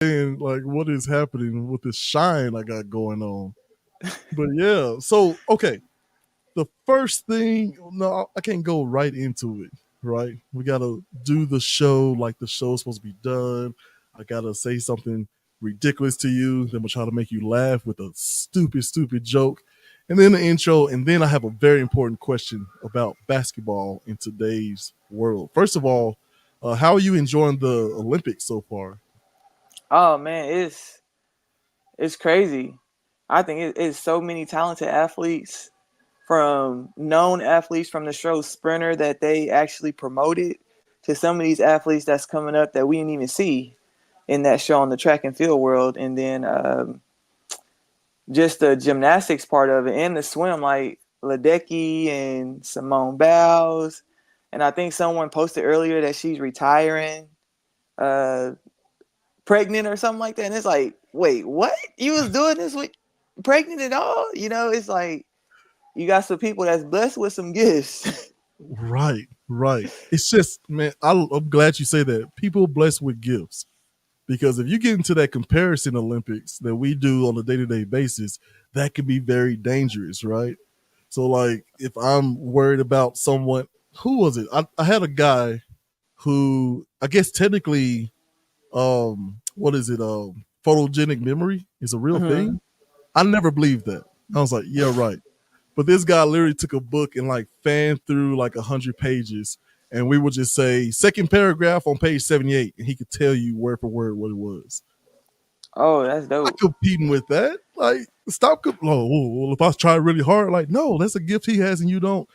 And like, what is happening with this shine I got going on? But yeah, so okay. The first thing, no, I can't go right into it, right? We gotta do the show like the show's supposed to be done. I gotta say something ridiculous to you, then we'll try to make you laugh with a stupid joke. And then the intro, and then I have a very important question about basketball in today's world. First of all, how are you enjoying the Olympics so far? Oh man, it's crazy. I think it's so many talented athletes, from known athletes from the show Sprinter that they actually promoted, to some of these athletes that's coming up that we didn't even see in that show on the track and field world. And then just the gymnastics part of it and the swim, like Ledecky and Simone Biles. And I think someone posted earlier that she's retiring, uh, pregnant or something like that. And it's like, wait, what? You was doing this with pregnant at all? You know, it's like you got some people that's blessed with some gifts. Right, right. It's just, man, I'm glad you say that. People blessed with gifts. Because if you get into that comparison Olympics that we do on a day to day basis, that can be very dangerous, right? So, like, if I'm worried about someone, who was it? I had a guy who, I guess technically, what is it? Photogenic memory is a real Mm-hmm. thing. I never believed that. I was like, yeah, right. But this guy literally took a book and like fanned through like 100 pages, and we would just say second paragraph on page 78, and he could tell you word for word what it was. Oh, that's Not dope. competing with that. Like, stop. Well, if I try really hard, like, no, that's a gift he has, and you don't.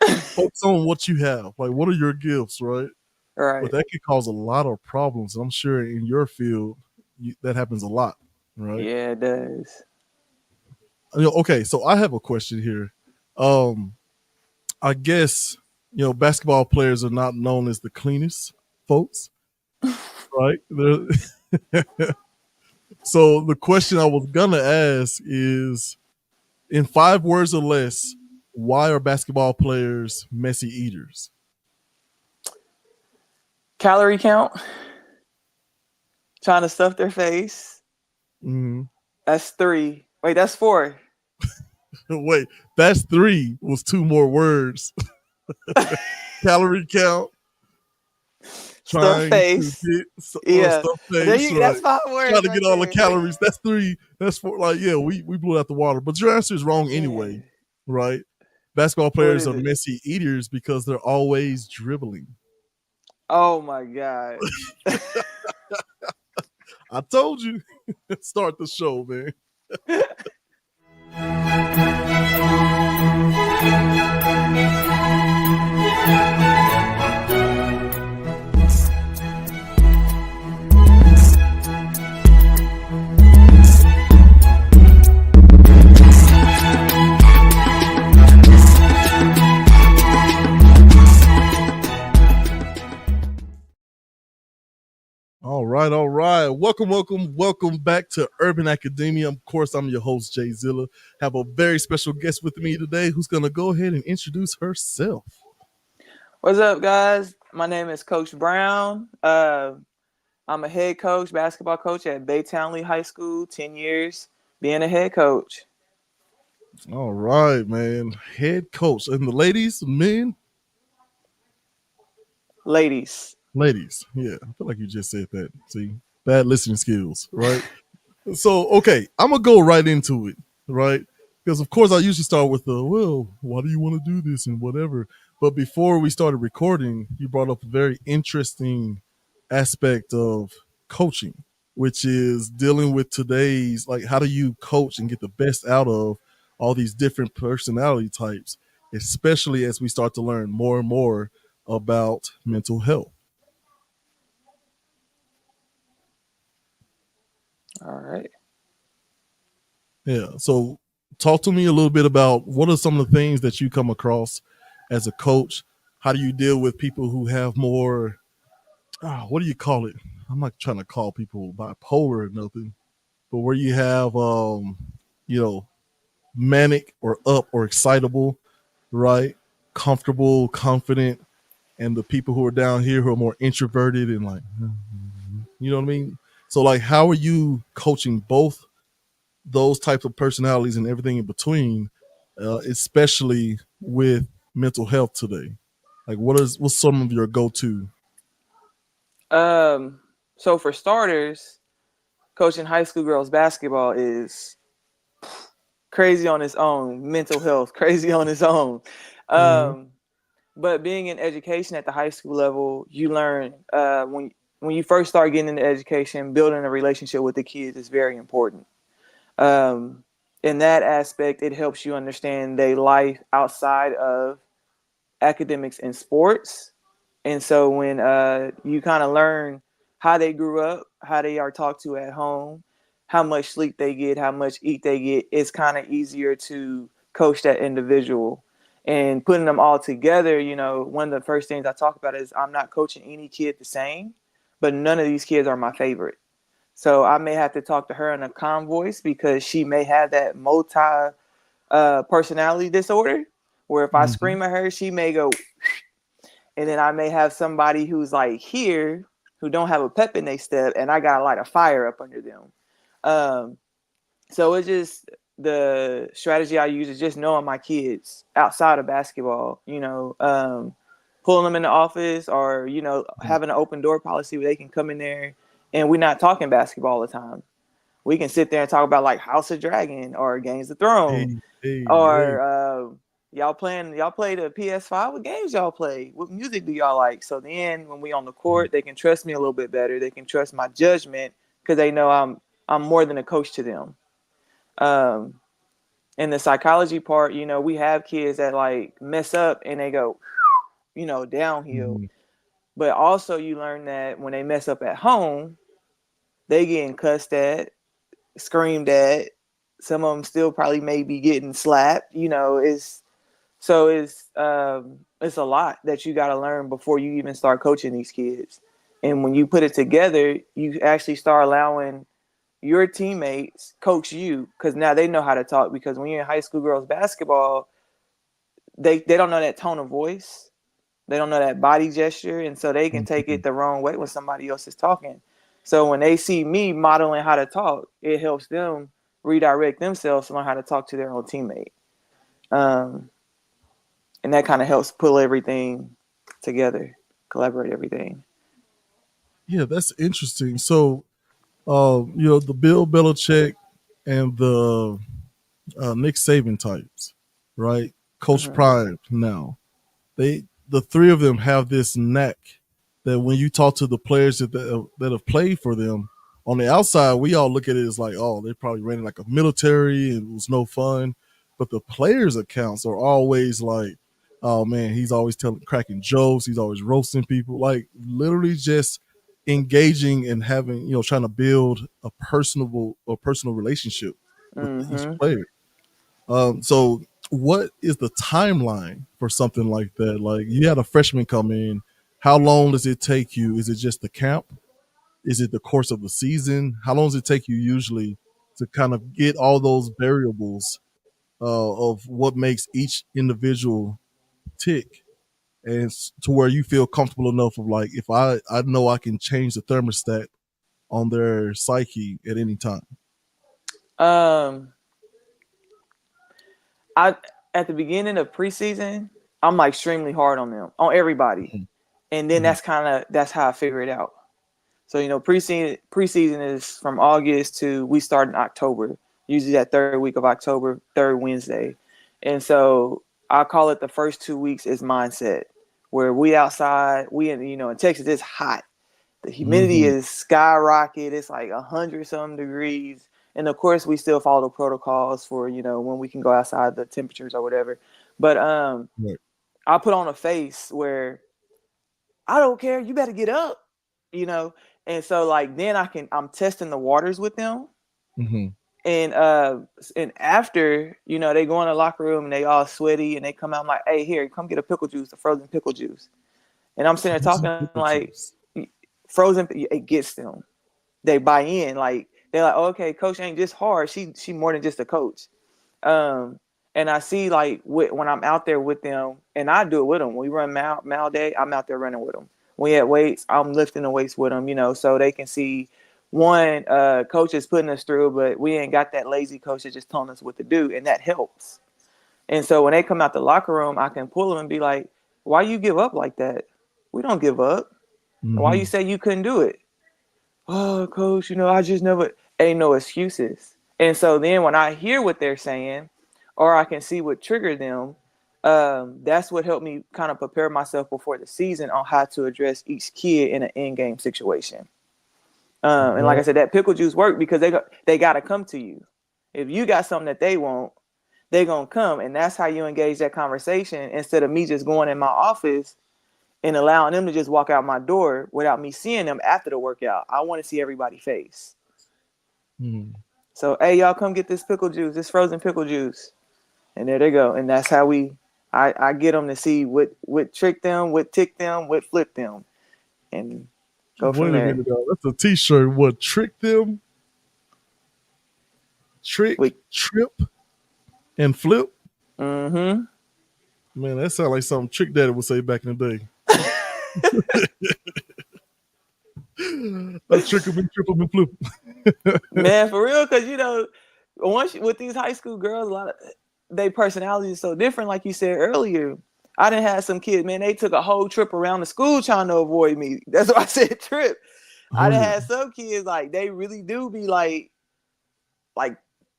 Focus on what you have. Like, what are your gifts, right? But Right. that can cause a lot of problems. And I'm sure in your field, that happens a lot, right? Yeah, it does. Okay, so I have a question here. Um, I guess basketball players are not known as the cleanest folks, right? So the question I was gonna ask is, in 5 words or less, why are basketball players messy eaters? Calorie count, trying to stuff their face. Mhm. That's three. Wait, that's four. Wait, that's three. Was two more words. Calorie count, Stuff trying to face. get Yeah. stuff There face, you right? that's 5 Trying words to get right all the there. calories. That's three. That's four. Like, yeah, we blew out the water. But your answer is wrong Yeah. anyway, right? Basketball What players is are it? messy eaters because they're always dribbling. Oh my god. I told you. Start the show, man. All right, all right. Welcome back to Urban Academia. Of course, I'm your host, Jay Zilla. Have a very special guest with me today who's going to go ahead and introduce herself. What's up, guys? My name is Coach Brown. I'm a head coach, basketball coach at Baytown Lee High School. 10 years being a head coach. All right, man. Head coach. And the ladies, men, Ladies. ladies. Yeah, I feel like you just said that. See, bad listening skills, right? So, okay, I'm going to go right into it, right? Because, of course, I usually start with the, well, why do you want to do this and whatever. But before we started recording, you brought up a very interesting aspect of coaching, which is dealing with today's, like, how do you coach and get the best out of all these different personality types, especially as we start to learn more and more about mental health. All right. Yeah. So talk to me a little bit about what are some of the things that you come across as a coach? How do you deal with people who have more, what do you call it? I'm not trying to call people bipolar or nothing, but where you have, you know, manic or up or excitable, right? Comfortable, confident, and the people who are down here who are more introverted and like, you know what I mean? So like, how are you coaching both those types of personalities and everything in between, especially with mental health today? Like, what's some of your go to? Um, so for starters, coaching high school girls basketball is crazy on its own. Mental health, crazy on its own. Mm-hmm. Um, but being in education at the high school level, you learn when you first start getting into education, building a relationship with the kids is very important. Um, in that aspect, it helps you understand their life outside of academics and sports. And so when you kind of learn how they grew up, how they are talked to at home, how much sleep they get, how much eat they get, it's kind of easier to coach that individual. And putting them all together, one of the first things I talk about is I'm not coaching any kid the same, but none of these kids are my favorite. So I may have to talk to her in a calm voice because she may have that multi personality disorder where if I Mm-hmm. scream at her, she may go, and then I may have somebody who's like here who don't have a pep in their step, and I got to light a fire up under them. Um, so it's just the strategy I use is just knowing my kids outside of basketball. Pulling them in the office or having an open door policy where they can come in there and we're not talking basketball all the time. We can sit there and talk about like House of Dragon or Games of Thrones Hey, hey, hey. or y'all play the PS5. What games y'all play? What music do y'all like? So then when we on the court, they can trust me a little bit better. They can trust my judgment because they know I'm more than a coach to them. Um, and the psychology part, we have kids that like mess up and they go, downhill. Mm-hmm. But also you learn that when they mess up at home, they getting cussed at, screamed at. Some of them still probably may be getting slapped. It's a lot that you got to learn before you even start coaching these kids. And when you put it together, you actually start allowing your teammates coach you because now they know how to talk. Because when you're in high school girls basketball, they don't know that tone of voice, they don't know that body gesture, and so they can take Mm-hmm. it the wrong way when somebody else is talking. So when they see me modeling how to talk, it helps them redirect themselves to learn how to talk to their own teammate. Um, and that kind of helps pull everything together, collaborate everything. Yeah, that's interesting. So, the Bill Belichick and the Nick Saban types, right? Coach Mm-hmm. Prime now. The three of them have this knack that when you talk to the players that have played for them, on the outside, we all look at it as like, oh, they probably ran it like a military and it was no fun. But the players' accounts are always like, oh man, he's always telling cracking jokes, he's always roasting people, like literally just engaging and having, trying to build a personal relationship with each Mm-hmm. player. So what is the timeline for something like that? Like you had a freshman come in. How long does it take you? Is it just the camp? Is it the course of the season? How long does it take you usually to kind of get all those variables of what makes each individual tick, and to where you feel comfortable enough of like, if I know I can change the thermostat on their psyche at any time. Um, I At the beginning of preseason, I'm like extremely hard on them, on everybody, and then Mm-hmm. that's how I figure it out. So preseason is from August to we start in October, usually that third week of October, third Wednesday, and so I call it the first 2 weeks is mindset, where we outside, in Texas it's hot, the humidity Mm-hmm. is skyrocket, it's like 100 some degrees, and of course we still follow protocols for when we can go outside the temperatures or whatever, but Right. I put on a face where I don't care. You better get up, you know. And so like then I'm testing the waters with them. Mm-hmm. And after, they go in the locker room and they all sweaty and they come out, I'm like, hey, here, come get a pickle juice, a frozen pickle juice. And I'm sitting there Frozen talking pickle like juice. frozen, it gets them. They buy in. Like they're like, oh, okay, coach ain't just hard. She more than just a coach. Um, and I see like when I'm out there with them, and I do it with them. When we run mile day, I'm out there running with them. When we at weights, I'm lifting the weights with them, so they can see one, coach is putting us through, but we ain't got that lazy coach that just telling us what to do, and that helps. And so when they come out the locker room, I can pull them and be like, "Why you give up like that? We don't give up. Why you Mm-hmm. say you couldn't do it? Oh, coach, I just never." Ain't no excuses. And so then when I hear what they're saying, or I can see what triggered them, that's what helped me kind of prepare myself before the season on how to address each kid in an in-game situation. And like I That, said, that pickle juice worked because they got to come to you. If you got something that they want, they gonna come, and that's how you engage that conversation instead of me just going in my office and allowing them to just walk out my door without me seeing them after the workout. I want to see everybody face. mm. So, hey, y'all, come get this pickle juice, this frozen pickle juice, and there they go. And that's how I get them to see what tricked them, what ticked them, what flipped them, and go from Wait a there. minute, y'all. That's a T-shirt. What trick them? Trick, With trip, and flip. mm-hmm. Man, that sounds like something Trick Daddy would say back in the day. I trick him and trip him and flip 'em. Man, for real, because once with these high school girls, a lot of their personality is so different. Like you said earlier, I done had some kids, man. They took a whole trip around the school trying to avoid me. That's why I said trip. I Oh done yeah. had some kids like they really do be like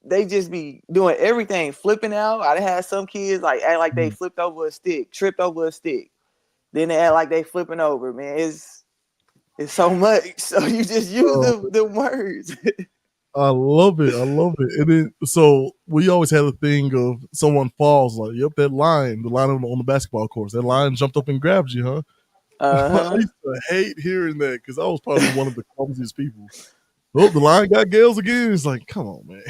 they just be doing everything, flipping out. I done had some kids like act like they Mm. flipped over a stick, tripped over a stick. Then they act like they flipping over. Man, it's so much. So you just use Oh, the words. I love it. I love it. And then, so we always had a thing of someone falls, like, yep, that line, the line on the basketball course, that line jumped up and grabbed you, huh? I Uh-huh. used to hate hearing that because I was probably one of the clumsiest people. Oh, the line got Gales again. It's like, come on, man.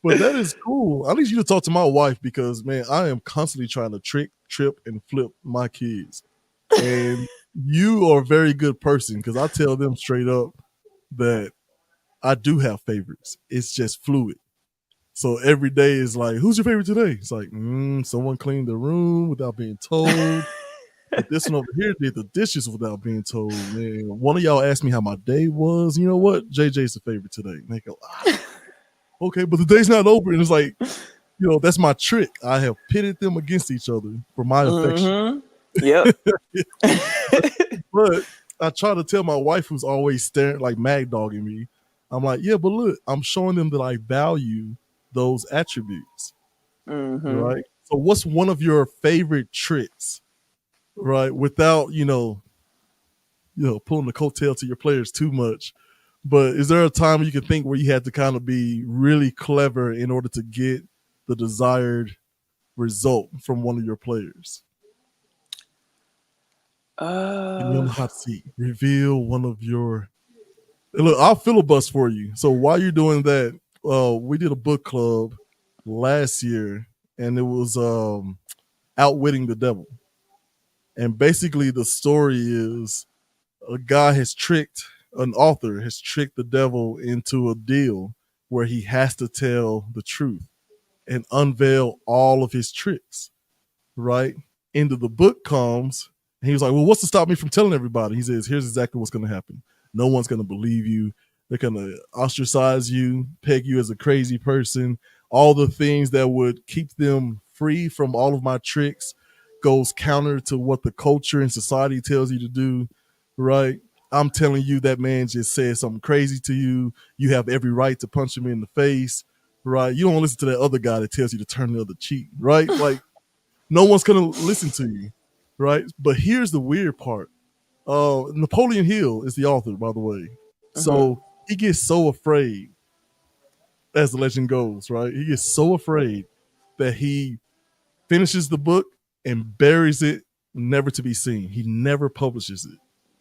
But that is cool. I need you to talk to my wife because, man, I am constantly trying to trick, trip, and flip my kids. And you are a very good person because I tell them straight up that I do have favorites. It's just fluid. So every day is like, who's your favorite today? It's like, someone cleaned the room without being told. But this one over here did the dishes without being told. Man, one of y'all asked me how my day was. You know what? JJ's the favorite today. And they go, okay, but the day's not over. And it's like, that's my trick. I have pitted them against each other for my affection. Mm-hmm. Yep. But I try to tell my wife, who's always staring, like mad dogging me, I'm like, yeah, but look, I'm showing them that I value those attributes, Mm-hmm. right? So, what's one of your favorite tricks, right? Without pulling the coattail to your players too much. But is there a time you can think where you had to kind of be really clever in order to get the desired result from one of your players? Get me on Uh the hot seat. Reveal one of your. Look, I'll filibust for you. So while you're doing that, we did a book club last year, and it was outwitting the devil. And basically, the story is a guy has tricked an author has tricked the devil into a deal where he has to tell the truth and unveil all of his tricks, right? Into the book comes, and he was like, well, what's to stop me from telling everybody? He says, here's exactly what's going to happen. No one's going to believe you. They're going to ostracize you, peg you as a crazy person. All the things that would keep them free from all of my tricks goes counter to what the culture and society tells you to do, right? I'm telling you that man just said something crazy to you. You have every right to punch him in the face, right? You don't listen to that other guy that tells you to turn the other cheek, right? Like, no one's gonna listen to you, right? But here's the weird part. Napoleon Hill is the author, by the way. mm-hmm. So he gets so afraid, as the legend goes, right? He gets so afraid that he finishes the book and buries it, never to be seen. He never publishes it.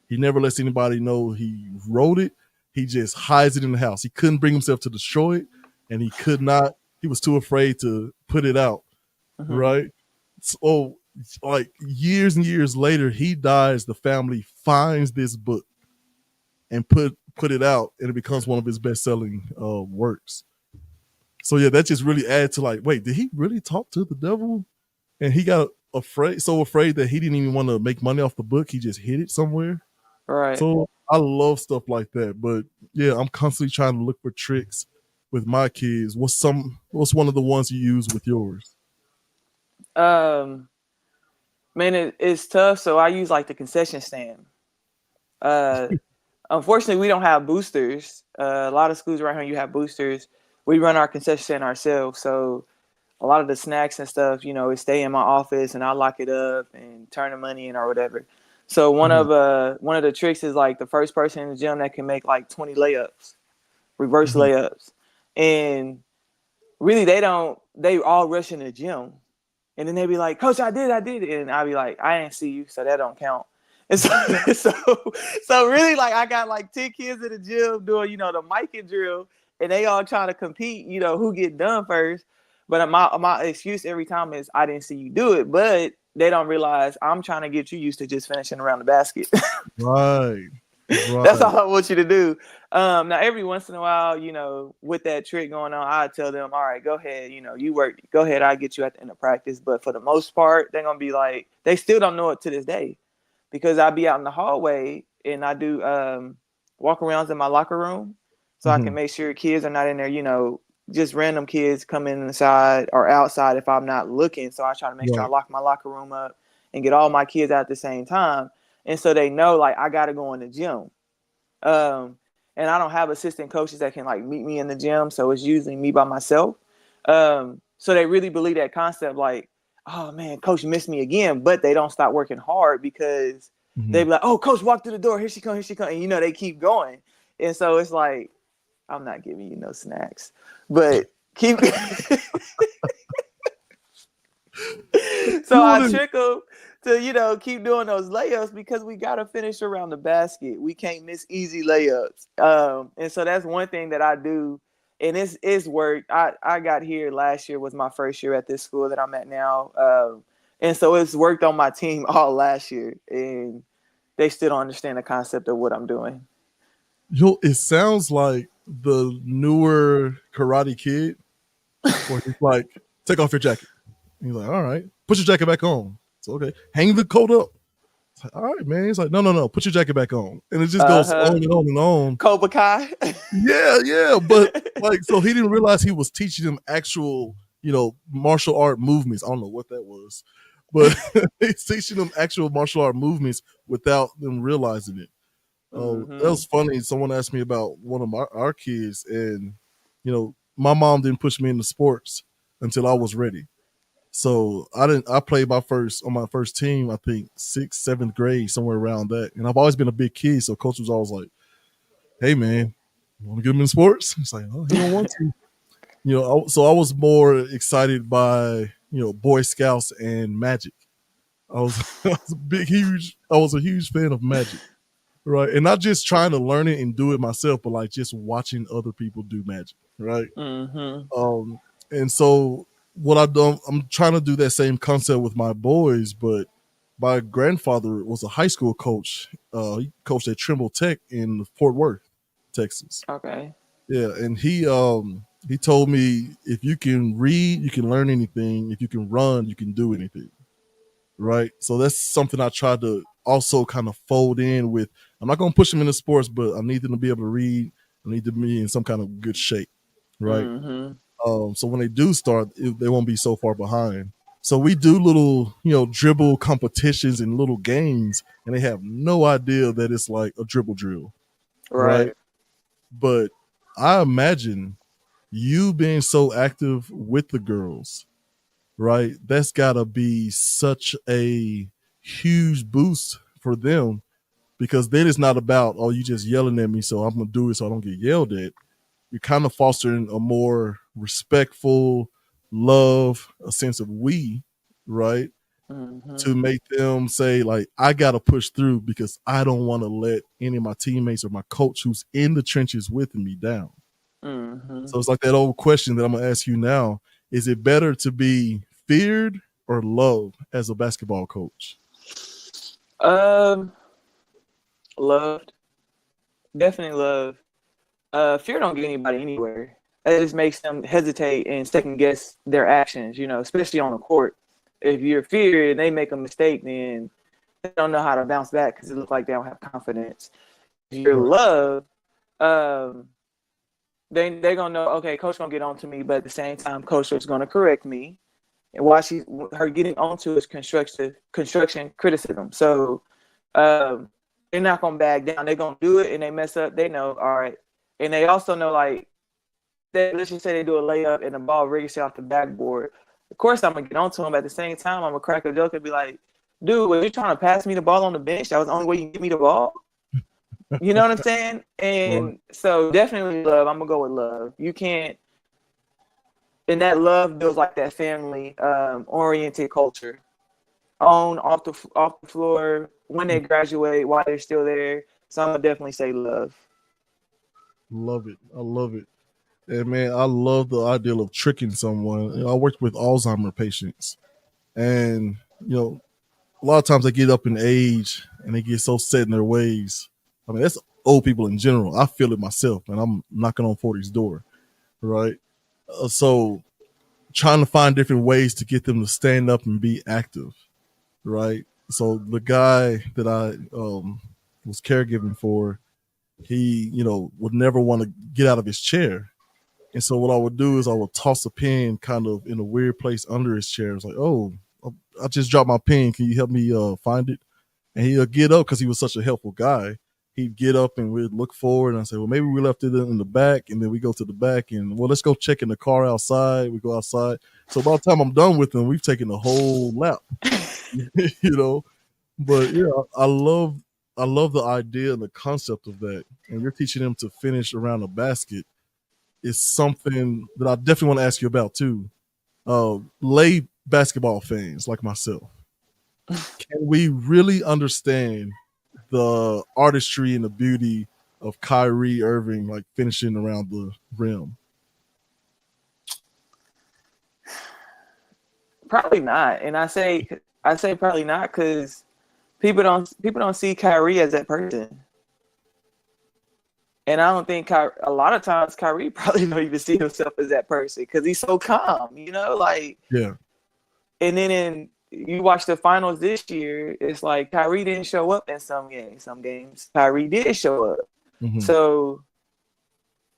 He never lets anybody know he wrote it. He just hides it in the house. He couldn't bring himself to destroy it, and he could not. He was too afraid to put it out, Mm-hmm. right? So, like years and years later, he dies. The family finds this book and put it out, and it becomes one of his best selling works. So yeah, that just really adds to like, wait, did he really talk to the devil? And he got so afraid that he didn't even want to make money off the book. He just hid it somewhere. Right. So I love stuff like that. But yeah, I'm constantly trying to look for tricks with my kids. What's one of the ones you use with yours? Um, man, it's tough. So I use like the concession stand. Uh, Unfortunately, we don't have boosters. A lot of schools around here, you have boosters. We run our concession stand ourselves. So a lot of the snacks and stuff, it stay in my office, and I lock it up and turn the money in or whatever. So Mhm. one of the tricks is like the first person in the gym that can make like 20 layups, reverse Mhm. layups, and really they all rush in the gym, and then they be like, Coach, I did it, and I be like, I didn't see you, so that don't count. And so so so really, like, I got like 10 kids in the gym doing the mic drill, and they all trying to compete, who get done first. But my excuse every time is I didn't see you do it, but they don't realize I'm trying to get you used to just finishing around the basket. Right. That's Right. all I want you to do. Now every once in a while, with that trick going on, I tell them, all right, go ahead, you work, go ahead, I'll get you at the end of practice. But for the most part, they're gonna be like, they still don't know it to this day, because I'll be out in the hallway and I do walk arounds in my locker room, so I can Mhm. make sure kids are not in there, just random kids coming inside or outside if I'm not looking. So I try to make sure I Right. lock my locker room up and get all my kids out at the same time. And so they know, like, I gotta go in the gym. Um, and I don't have assistant coaches that can like meet me in the gym, so it's usually me by myself. So they really believe that concept, like, oh man, coach missed me again, but they don't stop working hard because they Mhm. be like, oh, coach walked through the door, here she come, and they keep going. And so it's like, I'm not giving you no snacks, but keep. So You I wouldn't. trick them to, keep doing those layups because we got to finish around the basket. We can't miss easy layups. And so that's one thing that I do. And it's worked. I got here last year, was my first year at this school that I'm at now. And so it's worked on my team all last year. And they still don't understand the concept of what I'm doing. It sounds like the newer Karate Kid, where he's like, "Take off your jacket." And he's like, "All right, put your jacket back on." So okay, hang the coat up. It's like, all right, man. He's like, "No, no, no, put your jacket back on," and it just goes Uh-huh. on and on and on. Cobra Kai. Yeah, yeah, but like, so he didn't realize he was teaching them actual, martial art movements. I don't know what that was, but he's teaching them actual martial art movements without them realizing it. That Mm-hmm. was funny. Someone asked me about one of our kids, and my mom didn't push me into sports until I was ready. So I didn't. I played on my first team. I think sixth, seventh grade, somewhere around that. And I've always been a big kid, so coach was always like, "Hey, man, you want to get him in sports?" It's like, "Oh, he don't want to." So I was more excited by Boy Scouts and Magic. I was, I was a huge fan of Magic. Right. And not just trying to learn it and do it myself, but like just watching other people do magic. Right. Mm-hmm. Um, and so what I've done, I'm trying to do that same concept with my boys, but my grandfather was a high school coach. He coached at Trimble Tech in Fort Worth, Texas. Okay. Yeah. And he told me if you can read, you can learn anything. If you can run, you can do anything, right? So that's something I try to also kind of fold in with. I'm not going to push them into sports, but I need them to be able to read. I need them to be in some kind of good shape, right? Mm-hmm. So when they do start, they won't be so far behind. So we do little, dribble competitions and little games, and they have no idea that it's like a dribble drill, right? Right. But I imagine you being so active with the girls, right? That's got to be such a huge boost for them because then it's not about, oh, you just yelling at me, so I'm going to do it so I don't get yelled at. You're kind of fostering a more respectful love, a sense of we, right? Mm-hmm. To make them say, like, I got to push through because I don't want to let any of my teammates or my coach who's in the trenches with me down. Mm-hmm. So it's like that old question that I'm going to ask you now. Is it better to be feared or loved as a basketball coach? Um, Loved. Definitely love. Fear don't get anybody anywhere. It just makes them hesitate and second guess their actions, especially on the court. If you're feared and they make a mistake, then they don't know how to bounce back because it looks like they don't have confidence. If you're Right. love, um, they gonna know, okay, coach gonna get on to me, but at the same time, coach is gonna correct me. And while her getting onto is construction criticism. So um, they're not gonna back down. They're gonna do it, and they mess up. They know, all right, and they also know, like, let's just say they do a layup and the ball ricochets off the backboard. Of course, I'm gonna get onto them. At the same time, I'm gonna crack a joke and be like, "Dude, were you trying to pass me the ball on the bench? That was the only way you can get me the ball." You know what I'm saying? Right. And so definitely love. I'm gonna go with love. You can't, and that love builds like that family oriented culture. On off the floor when they graduate, while they're still there. So I'm gonna definitely say love. Love it. I love it. And man, I love the idea of tricking someone. I worked with Alzheimer patients, and a lot of times they get up in age and they get so set in their ways. I mean, that's old people in general. I feel it myself, and I'm knocking on 40's door, right? So trying to find different ways to get them to stand up and be active, right? So the guy that I was caregiving for, he would never want to get out of his chair. And so what I would do is I would toss a pen kind of in a weird place under his chair. It's like, oh, I just dropped my pen. Can you help me find it? And he'll get up because he was such a helpful guy. He'd get up and we'd look forward and I say, well, maybe we left it in the back. And then we go to the back and, well, let's go check in the car outside. We go outside. So by the time I'm done with him, we've taken the whole lap, you know. But yeah, I love the idea and the concept of that. And you're teaching them to finish around a basket is something that I definitely want to ask you about too. Lay basketball fans like myself, can we really understand the artistry and the beauty of Kyrie Irving like finishing around the rim? Probably not. And I say probably not because people don't see Kyrie as that person. And I don't think a lot of times Kyrie probably don't even see himself as that person because he's so calm, like. Yeah. And then you watch the finals this year, it's like Kyrie didn't show up in some games. Some games Kyrie did show up. Hmm. So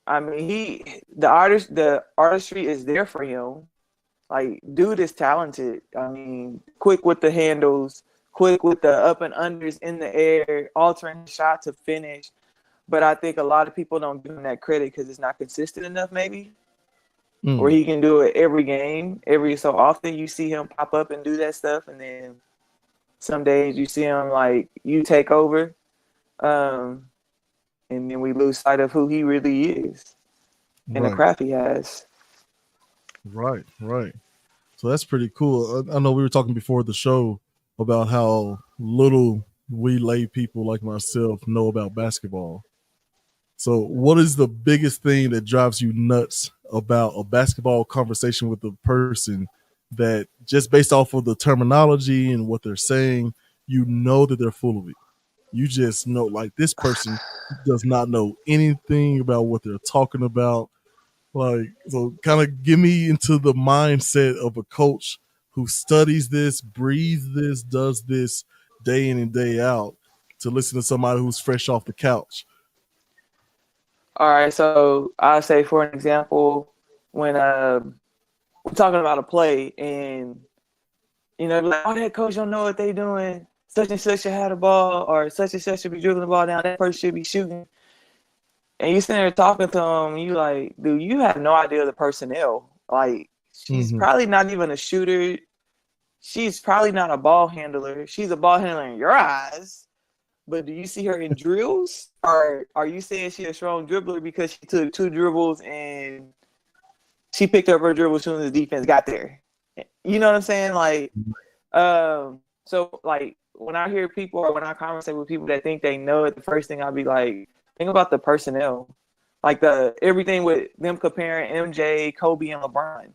I mean, the artistry is there for him. Like, dude is talented. I mean, quick with the handles, quick with the up and unders in the air, altering shot to finish. But I think a lot of people don't give him that credit because it's not consistent enough, maybe. Where Mm. he can do it every game, every so often you see him pop up and do that stuff, and then some days you see him like you take over, um, and then we lose sight of who he really is and the Right. craft he has. Right. Right. So that's pretty cool. I know we were talking before the show about how little we lay people like myself know about basketball. So, what is the biggest thing that drives you nuts about a basketball conversation with a person that just based off of the terminology and what they're saying, you know that they're full of it? You just know, like, this person does not know anything about what they're talking about. Like, so kind of give me into the mindset of a coach who studies this, breathes this, does this day in and day out to listen to somebody who's fresh off the couch. All right, so I'll say for an example, when we're talking about a play and like, oh, that coach don't know what they doing. Such and such should have the ball, or such and such should be dribbling the ball down. That person should be shooting. And you sitting there talking to him, and you like, dude, you have no idea the personnel. Like, she's Mm-hmm. probably not even a shooter. She's probably not a ball handler. She's a ball handler in your eyes. But do you see her in drills? Or are you saying she's a strong dribbler because she took two dribbles and she picked up her dribble as soon as the defense got there? You know what I'm saying? Like, so like when I hear people or when I conversate with people that think they know it, the first thing I'll be like, think about the personnel. Like the everything with them comparing MJ, Kobe, and LeBron.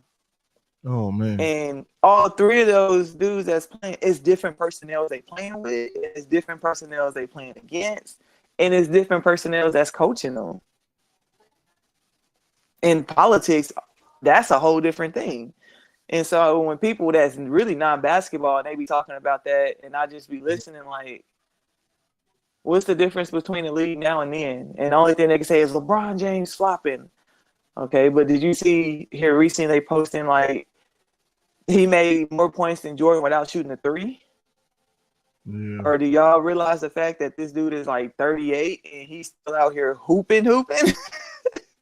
Oh man. And all three of those dudes that's playing, it's different personnel they playing with, it's different personnel they playing against, and it's different personnel that's coaching them. In politics, that's a whole different thing. And so when people that's really not basketball and they be talking about that, and I just be listening, like, what's the difference between the league now and then? And the only thing they can say is LeBron James flopping. Okay, but did you see here recently they posting like he made more points than Jordan without shooting a three? Yeah. Or do y'all realize the fact that this dude is like 38 and he's still out here hooping?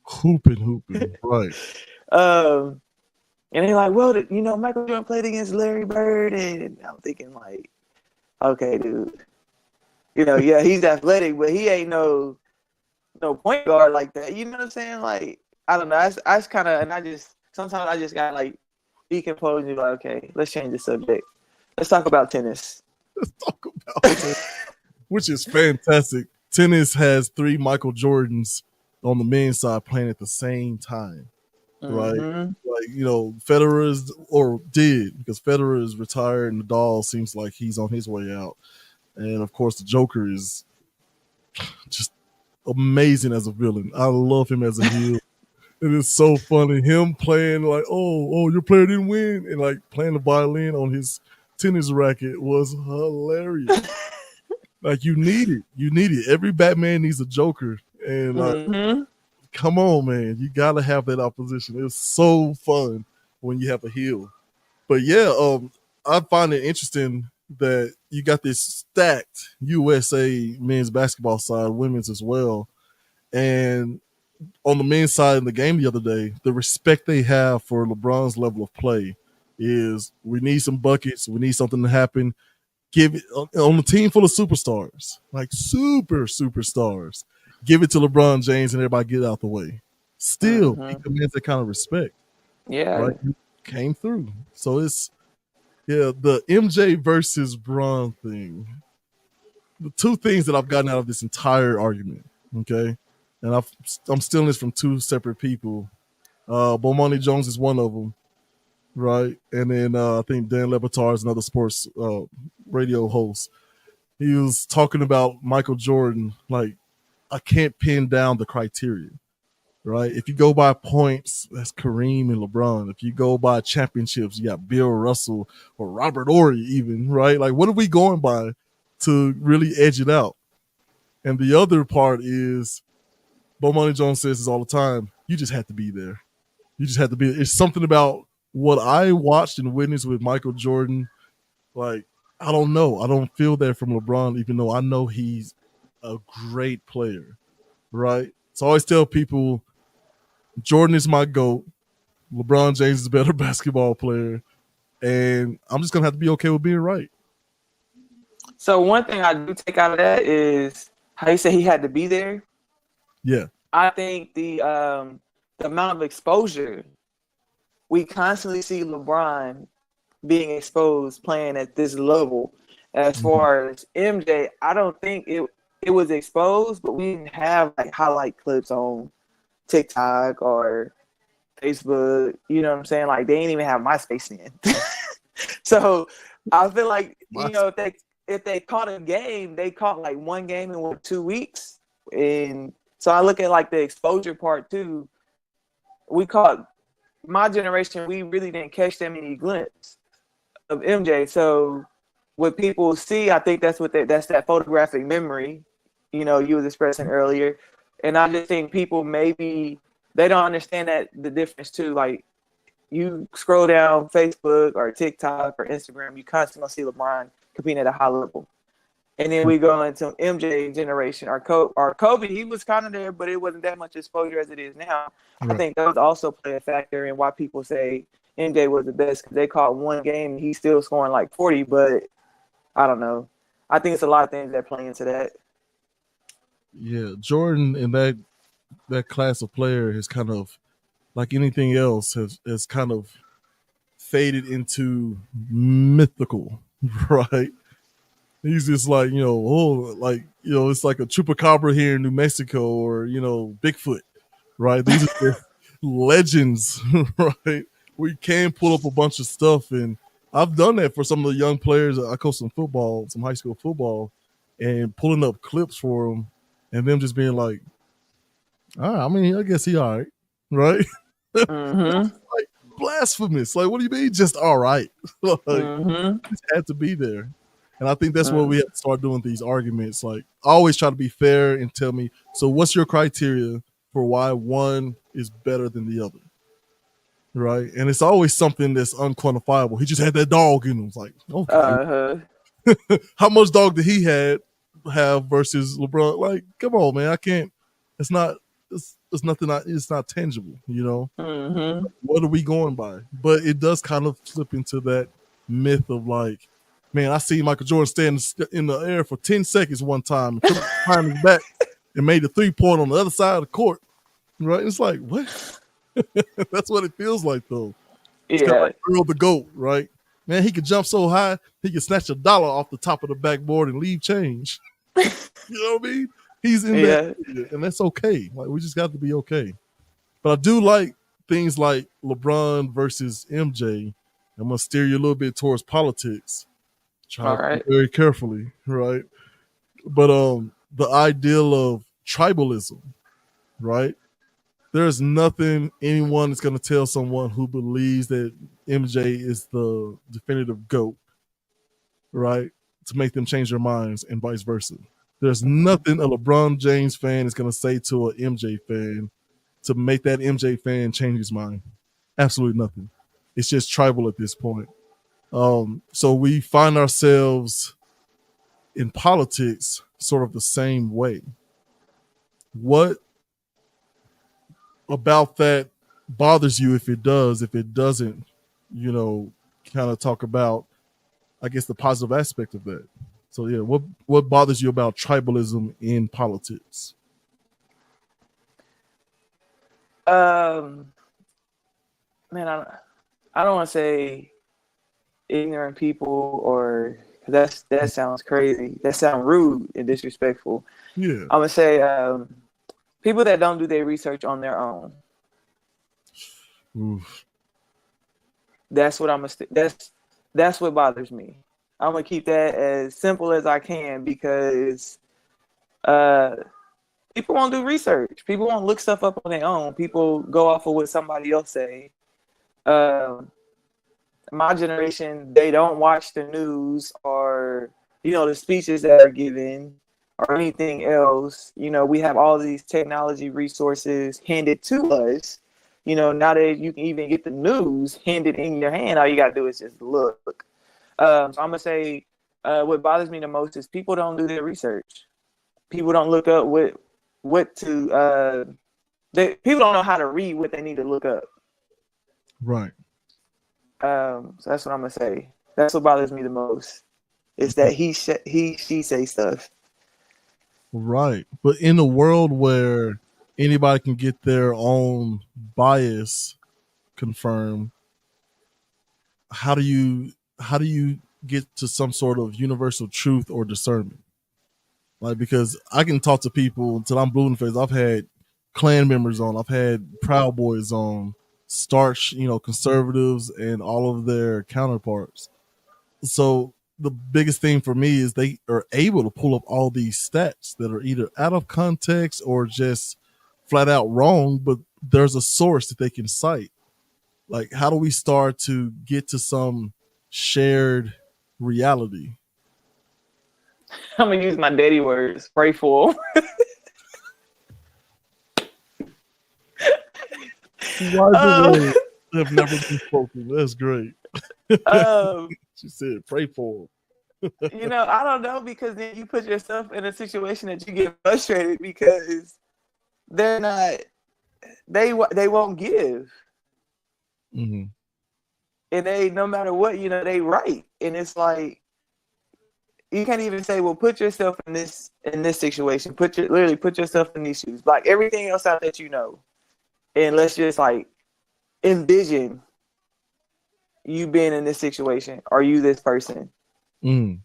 Hooping. Right. um, and they're like, well, Michael Jordan played against Larry Bird, and I'm thinking like, okay, dude, yeah, he's athletic, but he ain't no point guard like that. You know what I'm saying? Like, I don't know. I just kind of, and I just sometimes I just got like decompose and be like, okay, let's change the subject. Let's talk about tennis. Let's talk about it, which is fantastic. Tennis has three Michael Jordans on the men's side playing at the same time, right? Mm-hmm. Like, Federer's or did, because Federer is retired and Nadal seems like he's on his way out. And of course, the Joker is just amazing as a villain. I love him as a heel. It is so funny. Him playing like, oh, your player didn't win, and like playing the violin on his tennis racket was hilarious. Like, you need it. You need it. Every Batman needs a Joker. And Mm-hmm. come on, man. You gotta have that opposition. It's so fun when you have a heel. But yeah, I find it interesting that you got this stacked USA men's basketball side, women's as well. And on the men's side in the game the other day, the respect they have for LeBron's level of play is, we need some buckets, we need something to happen. Give it on a team full of superstars, like superstars. Give it to LeBron James and everybody get out the way. Still, he Mm-hmm. commands that kind of respect, Yeah. right? He came through. So it's, yeah, the MJ versus Bron thing. The two things that I've gotten out of this entire argument, okay, and I'm stealing this from two separate people. Bomani Jones is one of them, right? And then I think Dan Lebatard is another sports radio host. He was talking about Michael Jordan. Like, I can't pin down the criteria, right? If you go by points, that's Kareem and LeBron. If you go by championships, you got Bill Russell or Robert Ory, even, right? Like, what are we going by to really edge it out? And the other part is, Bomani Jones says this all the time, you just have to be there. You just have to be. It's something about what I watched and witnessed with Michael Jordan. Like, I don't know. I don't feel that from LeBron, even though I know he's a great player, right? So I always tell people, Jordan is my GOAT. LeBron James is a better basketball player. And I'm just going to have to be okay with being right. So one thing I do take out of that is how you say he had to be there. Yeah. I think the amount of exposure we constantly see LeBron being exposed playing at this level. As Mhm. far as MJ, I don't think it was exposed, but we didn't have like highlight clips on TikTok or Facebook. You know what I'm saying? Like, they didn't even have MySpace then. So I feel like, My, if they caught a game, they caught like one game in what, 2 weeks. And so I look at like the exposure part too. We caught My generation, we really didn't catch that many glimpses of MJ. So what people see, I think that's that photographic memory, you was expressing earlier. And I just think people maybe they don't understand that the difference too. Like, you scroll down Facebook or TikTok or Instagram, you constantly see LeBron competing at a high level. And then we go into MJ generation. Kobe, he was kind of there, but it wasn't that much exposure as it is now. I right. think those also play a factor in why people say MJ was the best, because they caught one game and he's still scoring like 40. But I don't know. I think it's a lot of things that play into that. Yeah. Jordan and that class of player has kind of, like anything else, has kind of faded into mythical, right? He's just like, it's like a chupacabra here in New Mexico, or, Bigfoot, right? These are just legends, right? We can pull up a bunch of stuff. And I've done that for some of the young players. I coach some football, some high school football, and pulling up clips for them and them just being like, all right, I mean, I guess he all right, right? Mm-hmm. blasphemous. Like, what do you mean? Just all right. Like, Mm-hmm. just had to be there. And I think that's where we Mm. have to start doing these arguments. Like, always try to be fair and tell me, so what's your criteria for why one is better than the other? Right? And it's always something that's unquantifiable. He just had that dog in him. It's like, okay. Uh-huh. How much dog did he have versus LeBron? Like, come on, man. I can't. It's not. It's nothing. It's not tangible. You know. Mm-hmm. What are we going by? But it does kind of slip into that myth of like, man, I see Michael Jordan stand in the air for 10 seconds one time, behind his back, and made a 3-point on the other side of the court. Right? It's like, what? That's what it feels like, though. It's kind of Yeah. like Earl the GOAT, right? Man, he could jump so high, he could snatch $1 off the top of the backboard and leave change. You know what I mean? He's in that Yeah. area, and that's okay. Like, we just got to be okay. But I do like things like LeBron versus MJ. I'm gonna steer you a little bit towards politics. Try All to think right. very carefully, right? But the ideal of tribalism, right? There's nothing anyone is gonna tell someone who believes that MJ is the definitive GOAT, right? To make them change their minds and vice versa. There's nothing a LeBron James fan is gonna say to an MJ fan to make that MJ fan change his mind. Absolutely nothing. It's just tribal at this point. So we find ourselves in politics sort of the same way. What about that bothers you if it does? If it doesn't, you know, kind of talk about, I guess, the positive aspect of that. So yeah, what bothers you about tribalism in politics? Um, man, I don't want to say ignorant people or that sounds crazy. That sounds rude and disrespectful. Yeah. I'm gonna say people that don't do their research on their own. Oof. That's what that's what bothers me. I'm gonna keep that as simple as I can because uh, people won't do research. People won't look stuff up on their own. People go off of what somebody else say. Um, my generation, they don't watch the news or the speeches that are given or anything else. We have all these technology resources handed to us. Now that you can even get the news handed in your hand, all you gotta do is just look. So I'm gonna say what bothers me the most is people don't do their research. People don't look up what to. People don't know how to read what they need to look up. Right. So that's what I'm gonna say. That's what bothers me the most. Is that she say stuff. Right. But in a world where anybody can get their own bias confirmed, how do you get to some sort of universal truth or discernment? Like, because I can talk to people until I'm blue in the face. I've had Klan members on, I've had Proud Boys on, starch, conservatives and all of their counterparts. So the biggest thing for me is they are able to pull up all these stats that are either out of context or just flat out wrong, but there's a source that they can cite. Like, how do we start to get to some shared reality? I'm gonna use my daddy words. Pray for 'em. Wise um, words have never been spoken. That's great. um, She said, "Pray for I don't know because then you put yourself in a situation that you get frustrated because they're not. They won't give, them." Hmm. and they no matter what they right, and it's like you can't even say, well, put yourself in this situation. Literally put yourself in these shoes. Like everything else out that and let's just like envision you being in this situation. Are you this person? Mm.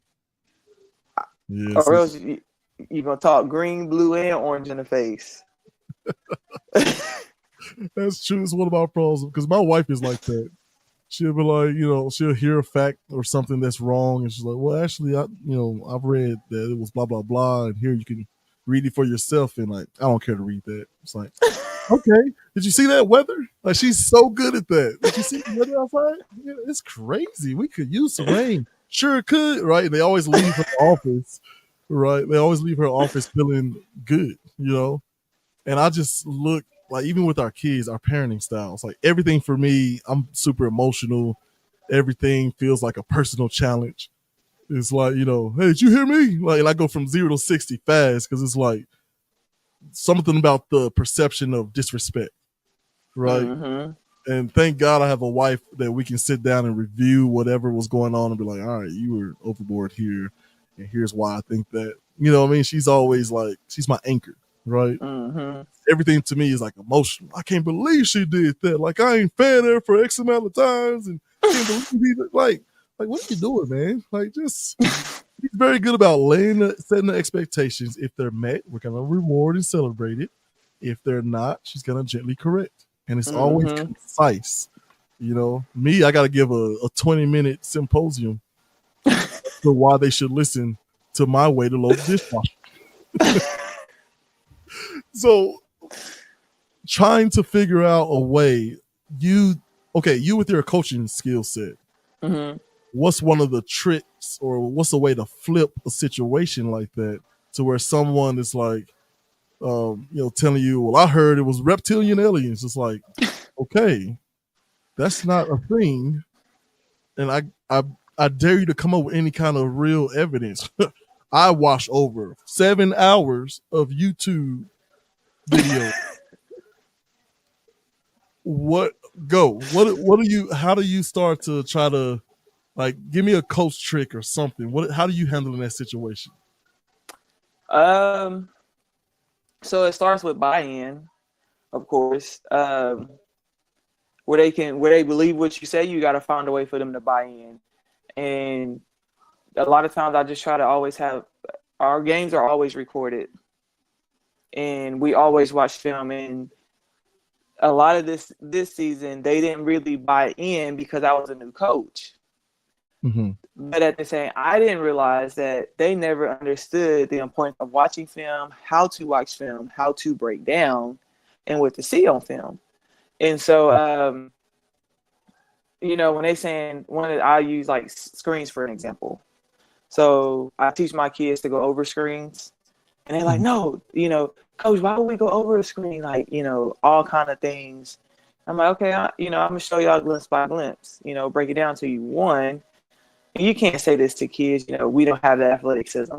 Yes, Or else you're gonna talk green, blue, and orange in the face. that's true. It's one of my problems because my wife is like that. She'll be like, she'll hear a fact or something that's wrong, and she's like, "Well, actually, I've read that it was blah blah blah, and here you can read it for yourself." And like, I don't care to read that. It's like, Okay. Did you see that weather? Like she's so good at that. Did you see the weather outside? Yeah, it's crazy. We could use some rain. Sure could, right? They always leave her office, right? They always leave her office feeling good, you know? And I just look like even with our kids, our parenting styles, like everything for me, I'm super emotional. Everything feels like a personal challenge. It's like, hey, did you hear me? Like, and I go from 0 to 60 fast because it's like something about the perception of disrespect, right? Mm-hmm. And thank God I have a wife that we can sit down and review whatever was going on and be like, all right, you were overboard here. And here's why I think that. You know what I mean? She's always like, she's my anchor, right? Mm-hmm. Everything to me is like emotional. I can't believe she did that. Like, I ain't fed her for X amount of times and can't believe he did. Like, what are you doing, man? Like, just he's very good about setting the expectations. If they're met, we're gonna reward and celebrate it. If they're not, she's gonna gently correct, and it's always Mm-hmm. concise. Me, I got to give a 20-minute symposium for why they should listen to my way to load the dishwasher. So, trying to figure out a way, you you with your coaching skill set, Mm-hmm. what's one of the tricks or what's a way to flip a situation like that to where someone is like, telling you, well, I heard it was reptilian aliens. It's like, okay, that's not a thing. And I dare you to come up with any kind of real evidence. I watched over 7 hours of YouTube video. What what do you how do you start to try to like give me a coach trick or something? How do you handle in that situation? Um, so it starts with buy-in, of course. Where they believe what you say, you got to find a way for them to buy in. And a lot of times, I just try to always have our games are always recorded, and we always watch film. And a lot of this season, they didn't really buy in because I was a new coach. Mm-hmm. But at the same, I didn't realize that they never understood the importance of watching film, how to watch film, how to break down, and what to see on film. And so, when they saying I use like screens for an example. So I teach my kids to go over screens, and they're like, no, coach, why would we go over a screen? Like, all kind of things. I'm like, okay, I'm gonna show y'all glimpse by glimpse. Break it down to you. One, and you can't say this to kids. We don't have the athleticism.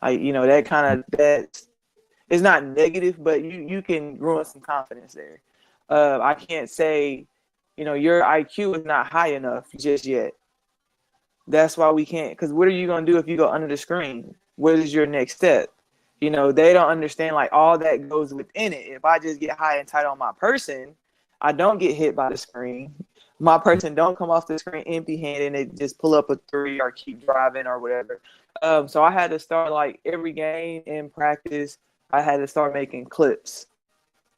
Like, that is not negative, but you can ruin some confidence there. I can't say, your IQ is not high enough just yet. That's why we can't. Because what are you gonna do if you go under the screen? What is your next step? They don't understand like all that goes within it. If I just get high and tight on my person, I don't get hit by the screen. My person don't come off the screen empty-handed and just pull up a three or keep driving or whatever. So I had to start like every game in practice. I had to start making clips.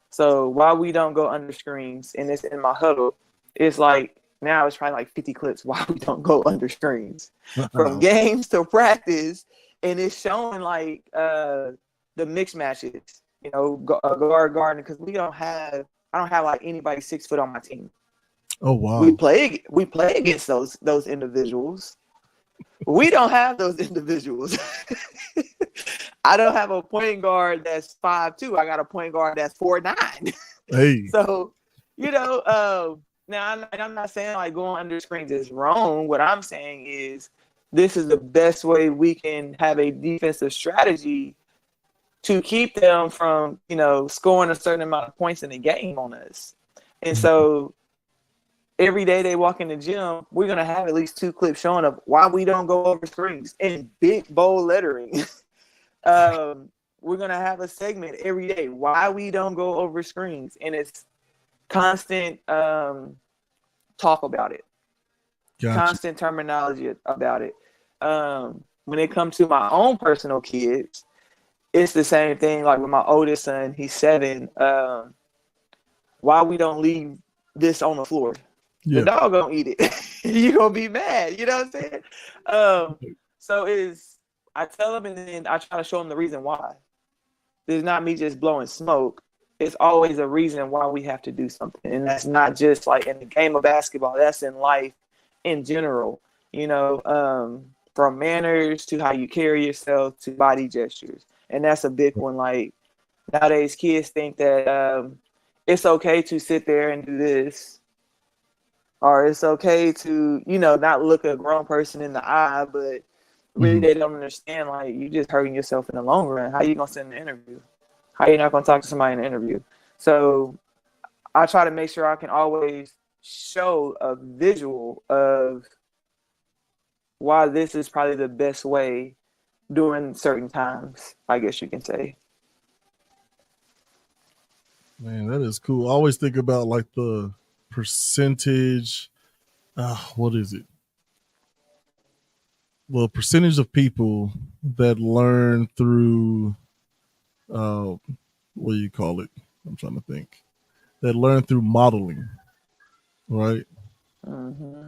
So while we don't go under screens and it's in my huddle, it's like now it's probably like 50 clips while we don't go under screens from games to practice. And it's showing like the mixed matches, guard, because I don't have like anybody 6 foot on my team. Oh We wow. play against those individuals. We don't have those individuals. I don't have a point guard that's 5'2". I got a point guard that's 4'9". Hey. So, now I'm not saying like going under screens is wrong. What I'm saying is this is the best way we can have a defensive strategy to keep them from, scoring a certain amount of points in the game on us. And so every day they walk in the gym, we're going to have at least 2 clips showing of why we don't go over screens in big, bold lettering. We're going to have a segment every day, why we don't go over screens. And it's constant talk about it, Gotcha. constant terminology about it. When it comes to my own personal kids, it's the same thing. Like with my oldest son, he's 7. Why we don't leave this on the floor? The Yeah. dog gonna eat it. You gonna be mad. You know what I'm saying? So I tell him and then I try to show him the reason why. It's not me just blowing smoke. it's always a reason why we have to do something. And that's not just like in the game of basketball, that's in life in general, from manners to how you carry yourself to body gestures. And that's a big one. Like nowadays, kids think that it's okay to sit there and do this, or it's okay to, not look a grown person in the eye, but really Mhm. they don't understand, like, you just hurting yourself in the long run. How you gonna sit in an interview? How you not gonna talk to somebody in an interview? So I try to make sure I can always show a visual of why this is probably the best way during certain times, I guess you can say. Man, that is cool. I always think about like the percentage. What is it? The percentage of people that learn through uh, what do you call it? I'm trying to think. That learn through modeling, right? Mm-hmm.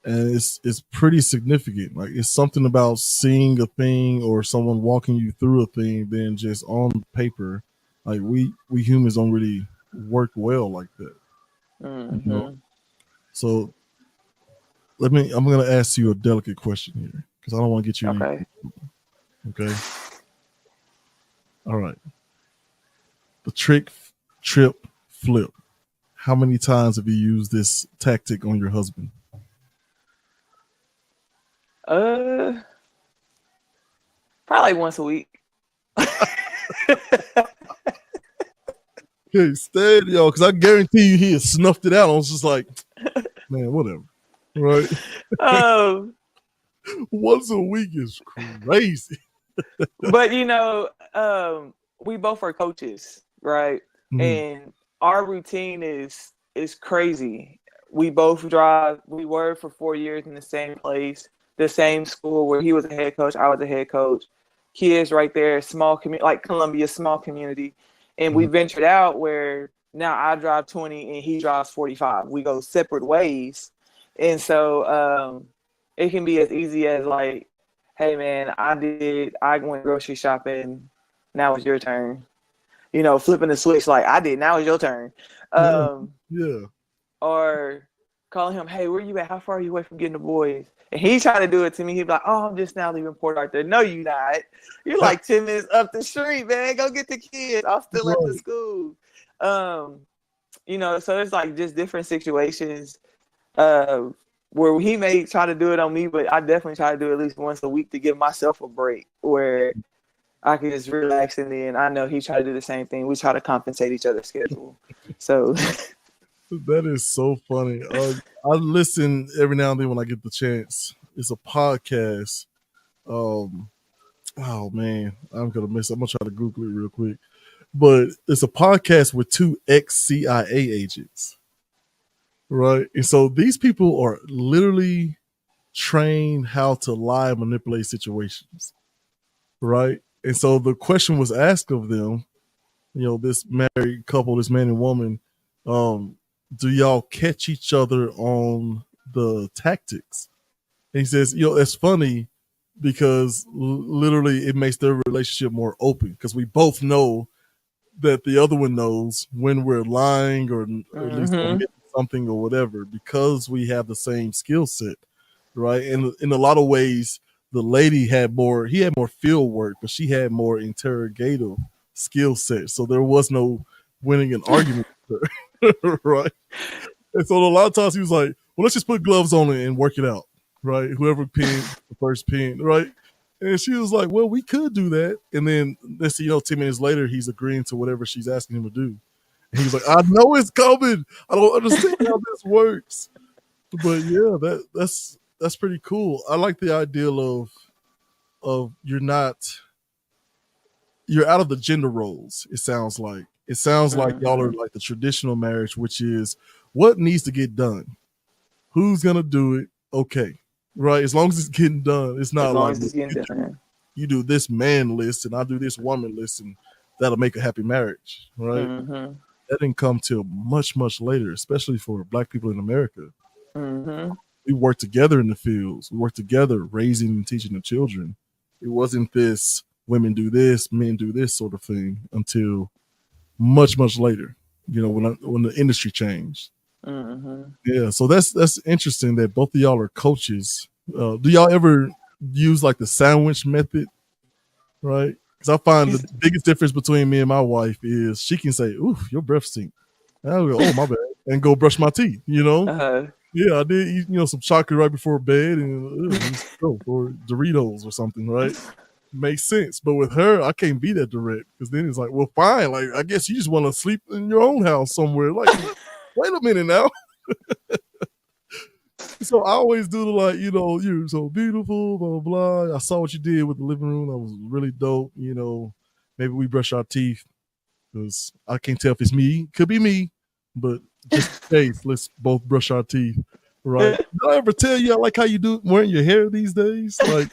And it's pretty significant. Like it's something about seeing a thing or someone walking you through a thing than just on paper. Like we humans don't really work well like that, you know. Mm-hmm. So I'm gonna ask you a delicate question here because I don't want to get you any. Okay. Okay, all right. The trick, trip, flip. How many times have you used this tactic on your husband? Uh, Probably like once a week. Okay, steady, y'all, because I guarantee you he has snuffed it out. I was just like, man, whatever. Right? um, Once a week is crazy. but we both are coaches, right? Mhm. And our routine is crazy. We both drive. We were for 4 years in the same place, the same school where he was a head coach, I was a head coach. Kids right there, small community, like Columbia, small community. And we Mhm. ventured out where now I drive 20 and he drives 45. We go separate ways. And so it can be as easy as like, hey man, I went grocery shopping. Now it's your turn. Flipping the switch like I did. Now it's your turn. Yeah. Um, Yeah. or calling him, hey, where you at? How far are you away from getting the boys? And he tried to do it to me. He'd be like, oh, I'm just now leaving Port Arthur. No, you not. You're like 10 minutes up the street, man. Go get the kids. I'm still at the Right. school. Um, so it's like just different situations uh, where he may try to do it on me, but I definitely try to do it at least once a week to give myself a break where I can just relax, and then I know he try to do the same thing. We try to compensate each other's schedule. So That is so funny. I listen every now and then when I get the chance. It's a podcast. Um, oh man, I'm gonna miss. I'm gonna try to Google it real quick. But it's a podcast with two ex CIA agents, right? And so these people are literally trained how to lie and manipulate situations, right? And so the question was asked of them, this married couple, this man and woman, um, do y'all catch each other on the tactics? And he says, it's funny because literally it makes their relationship more open because we both know that the other one knows when we're lying or at least mm-hmm, omitting something or whatever because we have the same skill set, right? And in a lot of ways, the lady he had more field work, but she had more interrogative skill set. So there was no winning an argument with her, right? And so a lot of times he was like, well, let's just put gloves on it and work it out, right? Whoever pinned the first pin, right? And she was like, well, we could do that. And then let's see, 10 minutes later, he's agreeing to whatever she's asking him to do. And he's like, I know it's coming. I don't understand how this works. But yeah, that's pretty cool. I like the ideal of you're out of the gender roles, it sounds like. It sounds like y'all are mm-hmm. like the traditional marriage, which is what needs to get done. Who's gonna do it? Okay. Right? As long as it's getting done, it's As not long like as it's getting you done. you do this man list and I do this woman list and that'll make a happy marriage, right? Mm-hmm. That didn't come till much, much later, especially for black people in America. Mm-hmm. We worked together in the fields. We worked together raising and teaching the children. It wasn't this women do this, men do this sort of thing until much later. When the industry changed. Hmm. Yeah, so that's interesting that both of y'all are coaches. Do y'all ever use like the sandwich method, right? Because I find the biggest difference between me and my wife is she can say, "Oof, your breath stink," and I'll go, "Oh, my bad," and go brush my teeth. uh, Yeah, I did eat some chocolate right before bed, and let me go or Doritos or something, right? Makes sense. But with her, I can't be that direct because then it's like, well, fine. Like, I guess you just want to sleep in your own house somewhere. Like, what? Wait a minute now. So I always do the like, you're so beautiful, blah, blah, blah. I saw what you did with the living room. That was really dope. Maybe we brush our teeth because I can't tell if it's me. Could be me, but just in case, let's both brush our teeth, right? Did I ever tell you I like how you do wearing your hair these days? Like,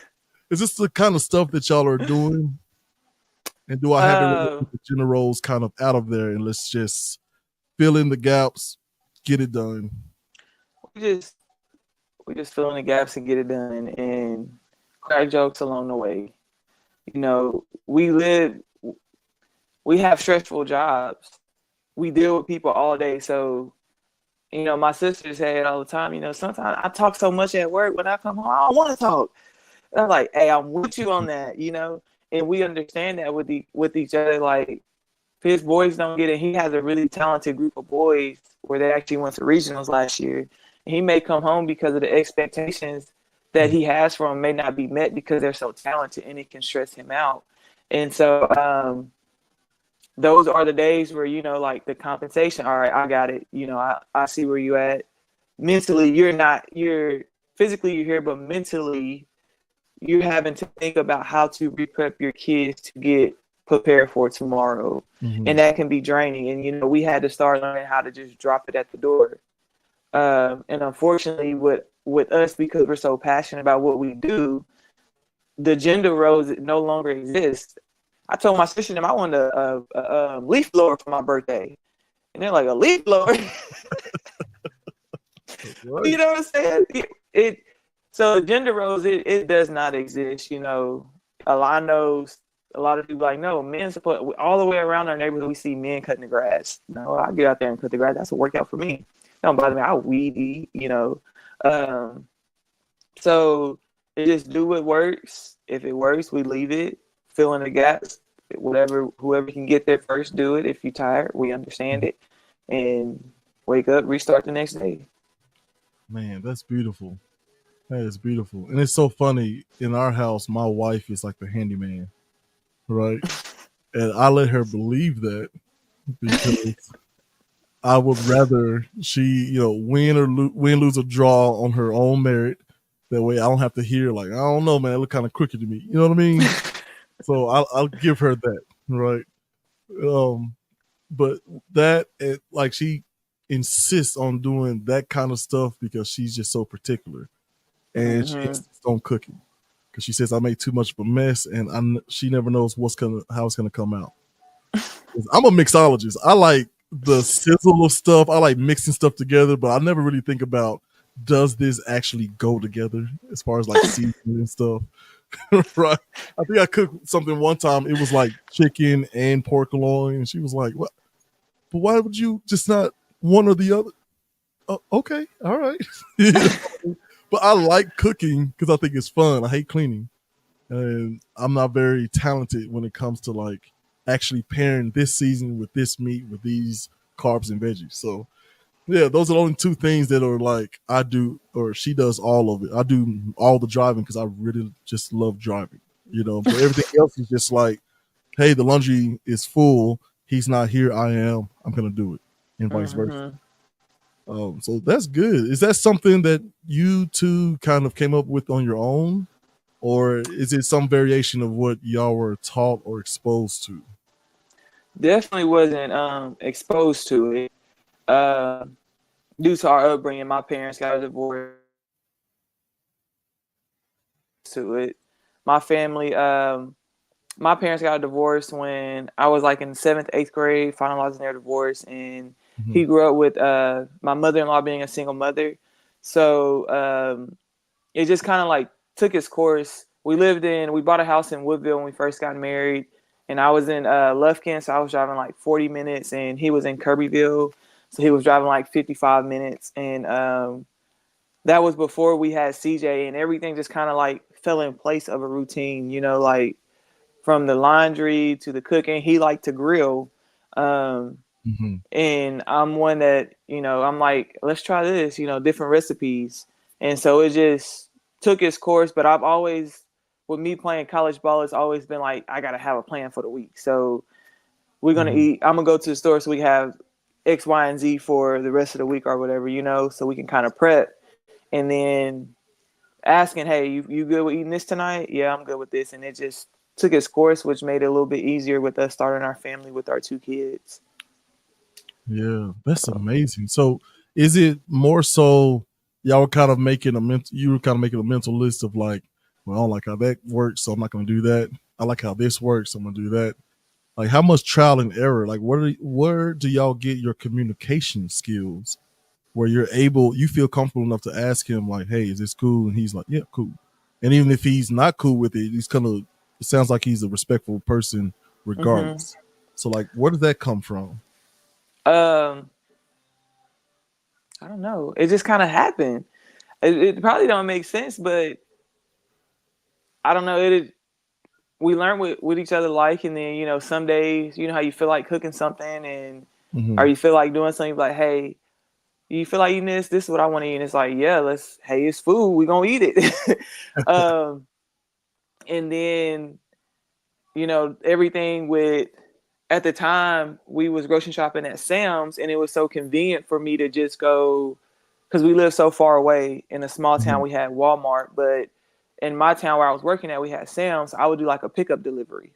is this the kind of stuff that y'all are doing? And do I have it with uh, the gender roles kind of out of there and let's just fill in the gaps, get it done? we just we just fill in the gaps and get it done, and crack jokes along the way. We have stressful jobs. We deal with people all day, so my sisters say it all the time. Sometimes I talk so much at work when I come home, I don't want to talk. And I'm like, hey, I'm with you on that. And we understand that with each other. Like, if his boys don't get it, he has a really talented group of boys where they actually went to regionals last year. And he may come home because of the expectations that he has for him may not be met because they're so talented, and it can stress him out. And so those are the days where like the compensation. All right, I got it. I see where you at. Mentally, you're not. You're physically you're here, but mentally you're having to think about how to re-prep your kids to get prepared for tomorrow. Mm-hmm. And that can be draining. And, we had to start learning how to just drop it at the door. And unfortunately, with us, because we're so passionate about what we do, the gender roles no longer exist. I told my sister them I wanted a leaf blower for my birthday. And they're like, a leaf blower? Right. You know what I'm saying? So gender roles, it does not exist. A lot knows a lot of people like, no, men support all the way around our neighborhood. We see men cutting the grass. No, I get out there and cut the grass. That's a workout for me. Don't bother me. I weed eat. Um, so it just do what works. If it works, we leave it. Fill in the gaps. Whoever can get there first, do it. If you're tired, we understand it, and wake up, restart the next day. Man, that's beautiful. That is beautiful. And it's so funny. In our house, my wife is like the handyman, right? And I let her believe that because I would rather she, win, lose, or draw on her own merit. That way I don't have to hear, like, I don't know, man, it look kind of crooked to me. You know what I mean? So I'll give her that, right? Um, but like, she insists on doing that kind of stuff because she's just so particular. And she Hmm. insists on cooking because she says I make too much of a mess, and she never knows how it's gonna come out. 'Cause I'm a mixologist. I like the sizzle of stuff. I like mixing stuff together, but I never really think about, does this actually go together as far as like seasoning and stuff. Right? I think I cooked something one time. It was like chicken and pork loin, and she was like, "What? But why would you just not one or the other?" Oh, okay, all right. But I like cooking because I think it's fun. I hate cleaning, and I'm not very talented when it comes to like actually pairing this season with this meat with these carbs and veggies. So yeah, those are the only two things that are like I do, or she does all of it. I do all the driving because I really just love driving, But everything else is just like, hey, the laundry is full. He's not here. I am. I'm gonna do it, and vice versa. Hmm. So that's good. Is that something that you two kind of came up with on your own, or is it some variation of what y'all were taught or exposed to? Definitely wasn't exposed to it. Uh, Due to our upbringing, my parents got a divorce. To it, my family, my parents got a divorce when I was like in seventh, eighth grade, finalizing their divorce, and Mm-hmm. he grew up with my mother-in-law being a single mother. So it just kind of like took its course. We bought a house in Woodville when we first got married, and I was in Lufkin, so I was driving like 40 minutes, and he was in Kirbyville, so he was driving like 55 minutes, and that was before we had CJ, and everything just kind of like fell in place of a routine, like from the laundry to the cooking. He liked to grill. Um, Hmm. and I'm one that, I'm like, let's try this, different recipes. And so it just took its course. But I've always, with me playing college ball, it's always been like, I got to have a plan for the week. So we're going to Hmm. eat, I'm going to go to the store so we have X, Y, and Z for the rest of the week or whatever, so we can kind of prep. And then asking, hey, you good with eating this tonight? Yeah, I'm good with this. And it just took its course, which made it a little bit easier with us starting our family with our two kids. Yeah, that's amazing. So, is it more so y'all were kind of making a mental? You were kind of making a mental list of like, well, I don't like how that works, so I'm not going to do that. I like how this works, so I'm going to do that. Like, how much trial and error? Like, where do y'all get your communication skills where you're able, you feel comfortable enough to ask him like, "Hey, is this cool?" And he's like, "Yeah, cool." And even if he's not cool with it, he's kind of. It sounds like he's a respectful person, Mm-hmm. regardless. So, like, where did that come from? Um, I don't know. It just kind of happened. It probably don't make sense, but I don't know. We learn what each other like, and then some days, how you feel like cooking something, and or Hmm. you feel like doing something, like, hey, you feel like eating this? This is what I want to eat. And it's like, yeah, hey, it's food. We gonna eat it. um, and then everything with, at the time we was grocery shopping at Sam's, and it was so convenient for me to just go, because we live so far away in a small town. Hmm. We had Walmart, but in my town where I was working at, we had Sam's. I would do like a pickup delivery,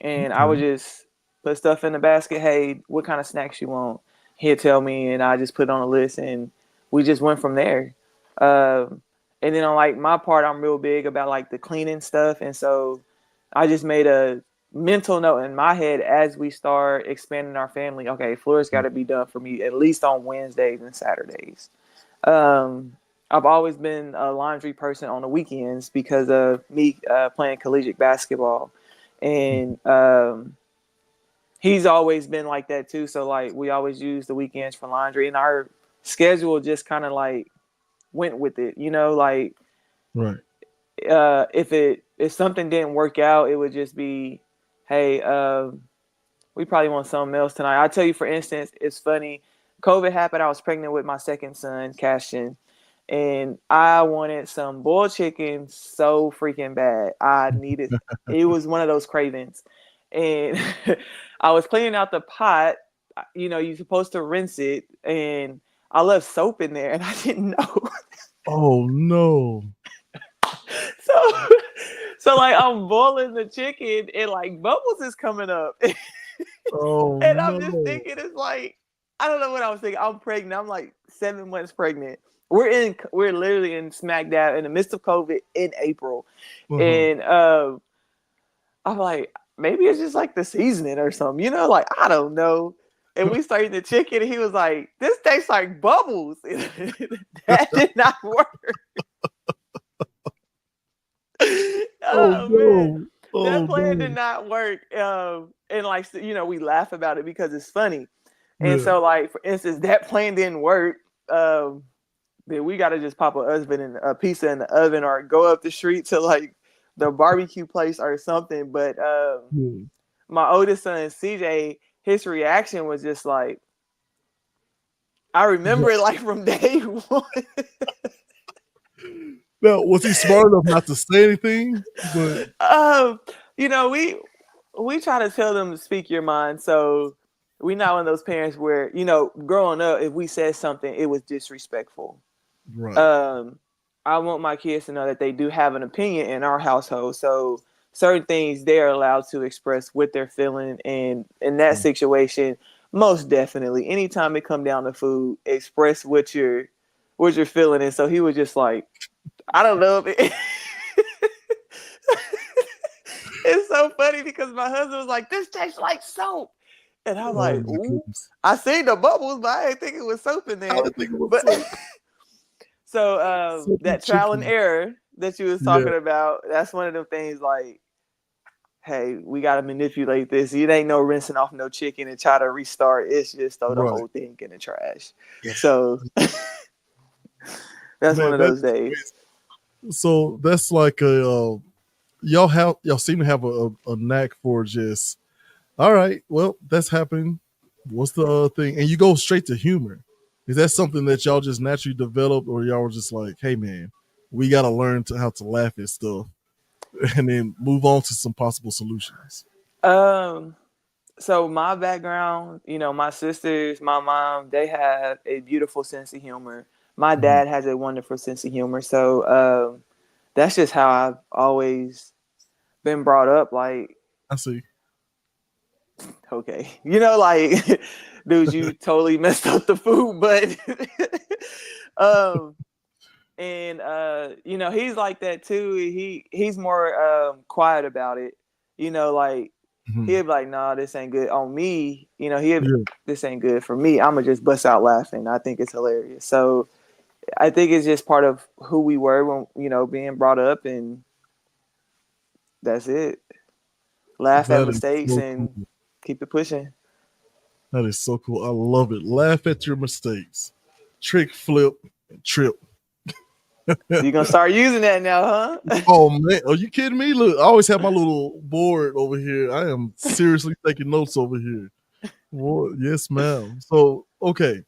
and I would Okay. just put stuff in the basket. Hey, what kind of snacks you want? He'd tell me, and I just put it on a list, and we just went from there. Um, and then on like my part, I'm real big about like the cleaning stuff, and so I just made a mental note in my head as we start expanding our family. Okay, floors got to be done for me at least on Wednesdays and Saturdays. Um, I've always been a laundry person on the weekends because of me playing collegiate basketball, and he's always been like that too. So like we always use the weekends for laundry, and our schedule just kind of like went with it. Like Right. if something didn't work out, it would just be, hey, we probably want something else tonight. I'll tell you, for instance, it's funny. COVID happened. I was pregnant with my second son, Cashin, and I wanted some boiled chicken so freaking bad. I needed. It was one of those cravings, and I was cleaning out the pot. You're supposed to rinse it, and I left soap in there, and I didn't know. Oh no. so, so like I'm boiling the chicken, and like bubbles is coming up. Oh And I'm just no. thinking, it's like, I don't know what I was thinking. I'm pregnant. I'm like 7 months pregnant. We're literally in smack dab in the midst of COVID in April. Uh-huh. And I'm like, maybe it's just like the seasoning or something, like, I don't know. And we started the chicken, and he was like, this tastes like bubbles. That did not work. Oh Oh man, no. Oh that plan no. did not work. And like, we laugh about it because it's funny. And Yeah. so, like, for instance, that plan didn't work. Um, then we got to just pop a pizza in the oven, or go up the street to like the barbecue place or something. But Yeah. my oldest son, CJ, his reaction was just like, I remember it like from day one. Now, was he smart enough not to say anything? But um, we try to tell them to speak your mind. So we not one of those parents where, growing up, if we said something, it was disrespectful. right. um I want my kids to know that they do have an opinion in our household. So certain things they're allowed to express what they're feeling, and in that situation, most definitely, anytime it come down to food, express what you're feeling. And so he was just like, I don't know if it, it's so funny because my husband was like, this tastes like soap. And I'm Oh like, my ooh, goodness. I seen the bubbles, but I didn't think it was soap in I there. didn't think it was But soap. so Soapy that trial and chicken. error that you was Yeah. talking about, that's one of them things like, hey, we got to manipulate this. It ain't no rinsing off no chicken and try to restart. It's just throw the Right. whole thing in the trash. Yeah. So that's one Man, of that those is days. crazy. So that's like a y'all seem to have a knack for just all right. Well, that's happening. What's the thing? And you go straight to humor. Is that something that y'all just naturally developed, or y'all were just like, hey man, we got to learn to how to laugh at stuff and then move on to some possible solutions? Um, so my background, my sisters, my mom, they have a beautiful sense of humor. My Mhm. dad has a wonderful sense of humor. So that's just how I've always been brought up. Like, I see. okay, like, dude, you totally messed up the food, but um, and he's like that too. He's more quiet about it. Like Mhm. he'll be like, "Nah, this ain't good on me." He Yeah, this ain't good for me. I'ma just bust out laughing. I think it's hilarious. So I think it's just part of who we were when being brought up, and that's it. Laugh at that is mistakes so and cool. keep it pushing. That is so cool. I love it. Laugh at your mistakes. Trick, flip, and trip. You gonna start using that now, huh? Oh man, are you kidding me? Look, I always have my little board over here. I am seriously taking notes over here. Well, yes, ma'am. So, okay.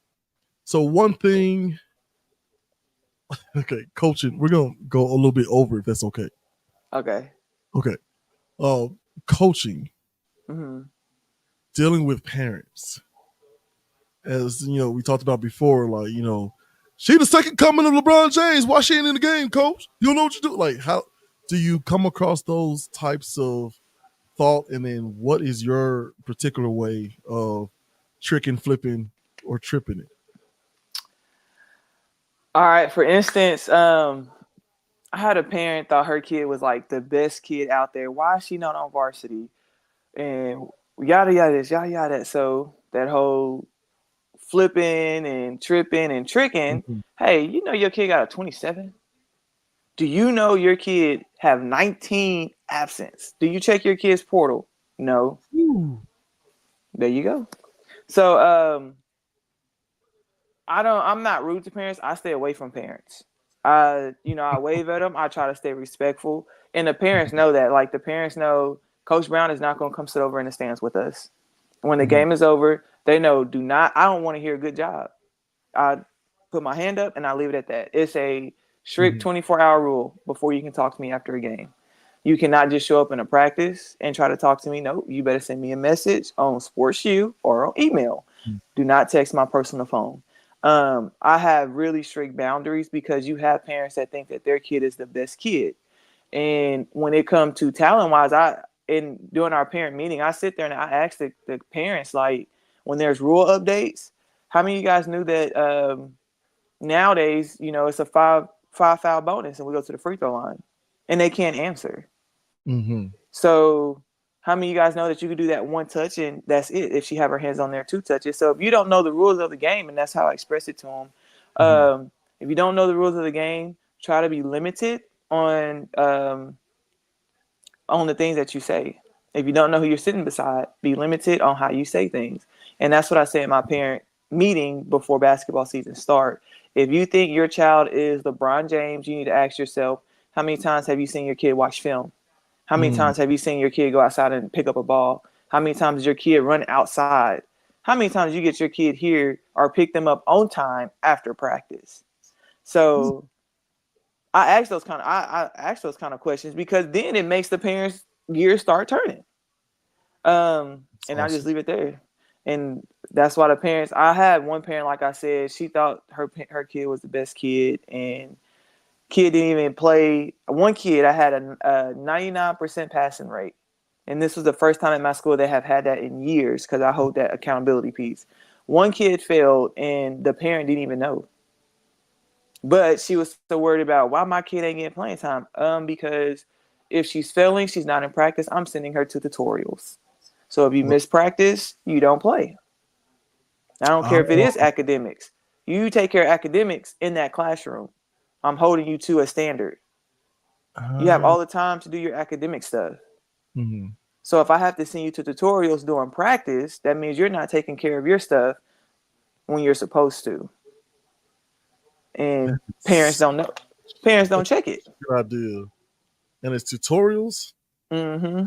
So one thing, okay, coaching. We're gonna go a little bit over if that's okay. Okay. Okay. Uh, coaching, Hmm. dealing with parents, as we talked about before. Like, she the second coming of LeBron James. Why she ain't in the game, coach? You don't know what you do. Like, how do you come across those types of thought, and then what is your particular way of tricking, flipping, or tripping it? All right. For instance, I had a parent thought her kid was like the best kid out there. Why is she not on varsity? And yada yada this, yada yada. So that whole flipping and tripping and tricking. Mhm. Hey, your kid got a 27. Do you know your kid have 19 absence? Do you check your kid's portal? No. Ooh. There you go. So I'm not rude to parents. I stay away from parents. I wave at them. I try to stay respectful. And the parents know that. Like the parents know Coach Brown is not going to come sit over in the stands with us. When the Mhm. game is over, they know do not I don't want to hear a good job. I put my hand up and I leave it at that. It's a strict Mhm. 24-hour rule before you can talk to me after a game. You cannot just show up in a practice and try to talk to me. No, you better send me a message on Sports U or on email. Mhm. Do not text my personal phone. I have really strict boundaries because you have parents that think that their kid is the best kid. And when it comes to talent wise, in doing our parent meeting, I sit there and I ask the parents, like, when there's rule updates, how many of you guys knew that nowadays, it's a five foul bonus and we go to the free throw line and they can't answer. Mhm. So how many of you guys know that you could do that one touch and that's it if she have her hands on there two touches? So if you don't know the rules of the game, and that's how I express it to them, Mhm. if you don't know the rules of the game, try to be limited on the things that you say. If you don't know who you're sitting beside, be limited on how you say things. And that's what I say in my parent meeting before basketball season start. If you think your child is LeBron James, you need to ask yourself, how many times have you seen your kid watch film? How many Mhm. times have you seen your kid go outside and pick up a ball? How many times does your kid run outside? How many times you get your kid here or pick them up on time after practice? So I ask those kind of questions because then it makes the parents' gears start turning. It's And I just awesome. leave it there. And that's why the parents. I had one parent, like I said, she thought her kid was the best kid, and kid didn't even play. One kid, I had a 99% passing rate, and this was the first time in my school they have had that in years because I hold that accountability piece. One kid failed, and the parent didn't even know. But she was so worried about why my kid ain't getting playing time. Because if she's failing, she's not in practice. I'm sending her to tutorials. So if you Well, miss practice, you don't play. I don't care if it is oh, academics. You take care of academics in that classroom. I'm holding you to a standard. You have uh, all the time to do your academic stuff. mhm. So if I have to send you to tutorials during practice, that means you're not taking care of your stuff when you're supposed to. And parents That's don't know. Parents don't check it. a good idea. And it's tutorials. Mm-hmm.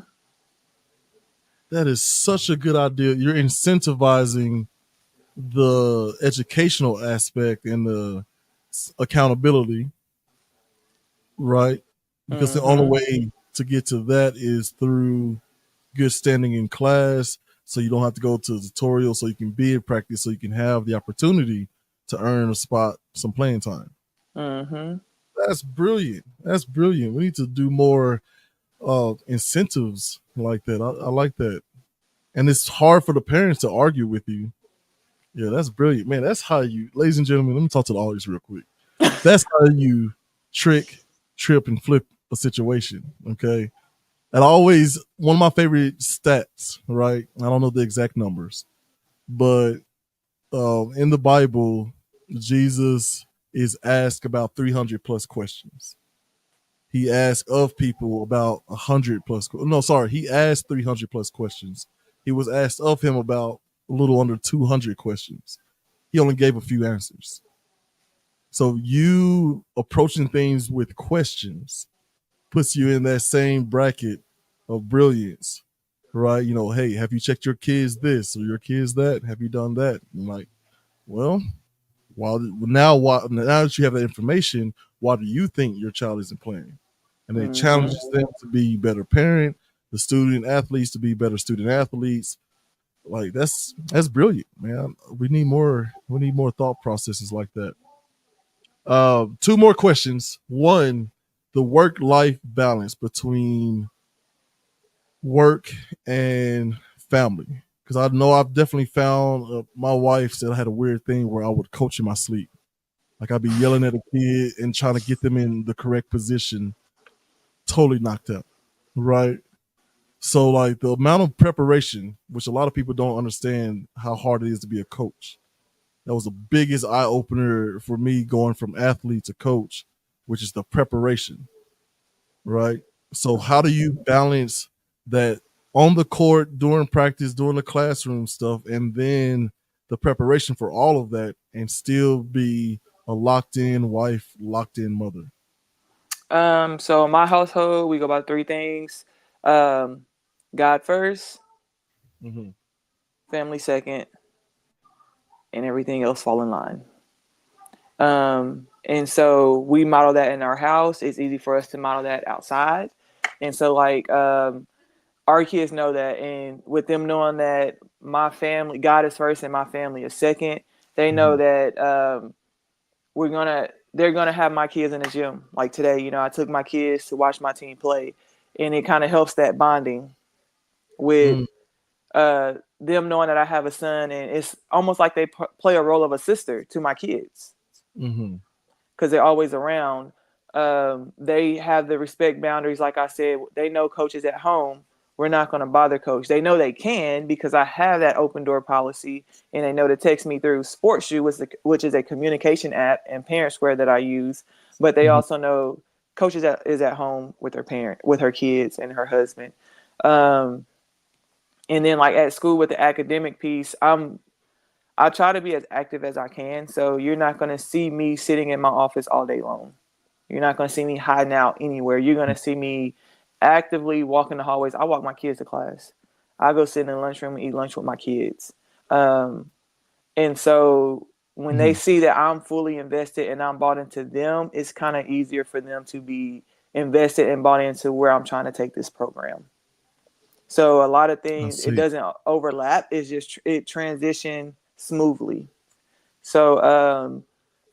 That is such a good idea. You're incentivizing the educational aspect and the accountability, right? Because the only Mm-hmm. way to get to that is through good standing in class, so you don't have to go to the tutorial, so you can be in practice, so you can have the opportunity to earn a spot, some playing time. Mm-hmm. That's brilliant. That's brilliant. We need to do more incentives like that. I like that. And it's hard for the parents to argue with you. Yeah, that's brilliant, man. That's how you, ladies and gentlemen. Let me talk to the audience real quick. That's how you trick, trip, and flip a situation. Okay, and always one of my favorite stats. Right, I don't know the exact numbers, but in the Bible, Jesus is asked about 300 plus questions. He asked of people about 100 plus. No, sorry, he asked 300 plus questions. He was asked of him about a little under 200 questions. He only gave a few answers. So you approaching things with questions puts you in that same bracket of brilliance, right? You know, hey, have you checked your kids this or your kids that? Have you done that? And like, well, now that you have that information, why do you think your child isn't playing? And it Mm-hmm. challenges them to be better parent, the student athletes to be better student athletes. Like that's brilliant, man. We need more thought processes like that. Two more questions. One, the work life balance between work and family. Because I know I've definitely found my wife said I had a weird thing where I would coach in my sleep. Like I'd be yelling at a kid and trying to get them in the correct position, totally knocked out. Right. So like the amount of preparation, which a lot of people don't understand how hard it is to be a coach. That was the biggest eye opener for me going from athlete to coach, which is the preparation, right? So how do you balance that on the court, during practice, during the classroom stuff, and then the preparation for all of that and still be a locked in wife, locked in mother? So in my household, we go about three things: um, God first, Mm-hmm. family second, and everything else fall in line. And so we model that in our house. It's easy for us to model that outside. And so like our kids know that, and with them knowing that my family, God is first and my family is second, they know Mm-hmm. that they're gonna have my kids in the gym. Like today, I took my kids to watch my team play, and it kind of helps that bonding with them knowing that I have a son, and it's almost like they play a role of a sister to my kids Mm-hmm. because they're always around. They have the respect boundaries. Like I said, they know coaches at home. We're not going to bother coach. They know they can because I have that open door policy, and they know to text me through SportsU, which is a communication app, and Parent Square that I use. But they Mm-hmm. also know coaches is at home with with her kids and her husband. Um, and then like at school with the academic piece, I try to be as active as I can. So you're not going to see me sitting in my office all day long. You're not going to see me hiding out anywhere. You're going to see me actively walking the hallways. I walk my kids to class. I go sit in the lunchroom and eat lunch with my kids. Um, and so when they Mm-hmm. see that I'm fully invested and I'm bought into them, it's kind of easier for them to be invested and bought into where I'm trying to take this program. So a lot of I things, it see. doesn't overlap. It's just it transition smoothly. So,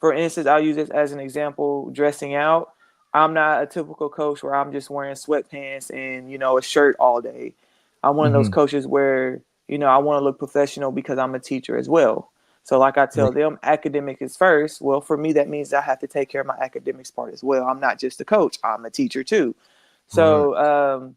for instance, I'll use this as an example. Dressing out, I'm not a typical coach where I'm just wearing sweatpants and a shirt all day. I'm one of those Mm-hmm. coaches where I want to look professional because I'm a teacher as well. So, like I tell Right. them, academic is first. Well, for me, that means I have to take care of my academics part as well. I'm not just a coach; I'm a teacher too. Right. So,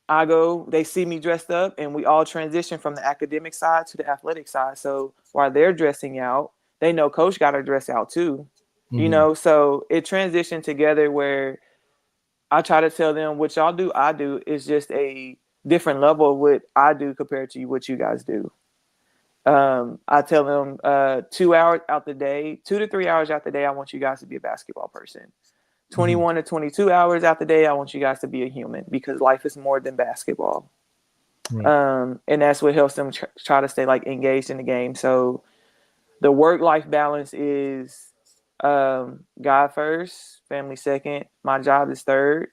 I go, they see me dressed up, and we all transition from the academic side to the athletic side. So while they're dressing out, they know coach got to dress out too. Mm-hmm. So it transitioned together where I try to tell them what y'all do, I do. It's just a different level of what I do compared to what you guys do. I tell them 2 hours out the day, 2 to 3 hours out the day, I want you guys to be a basketball person. Mm-hmm. 21 to 22 hours out the day, I want you guys to be a human because life is more than basketball. Right. And that's what helps them try to stay like engaged in the game. So the work life balance is God first, family second, my job is third.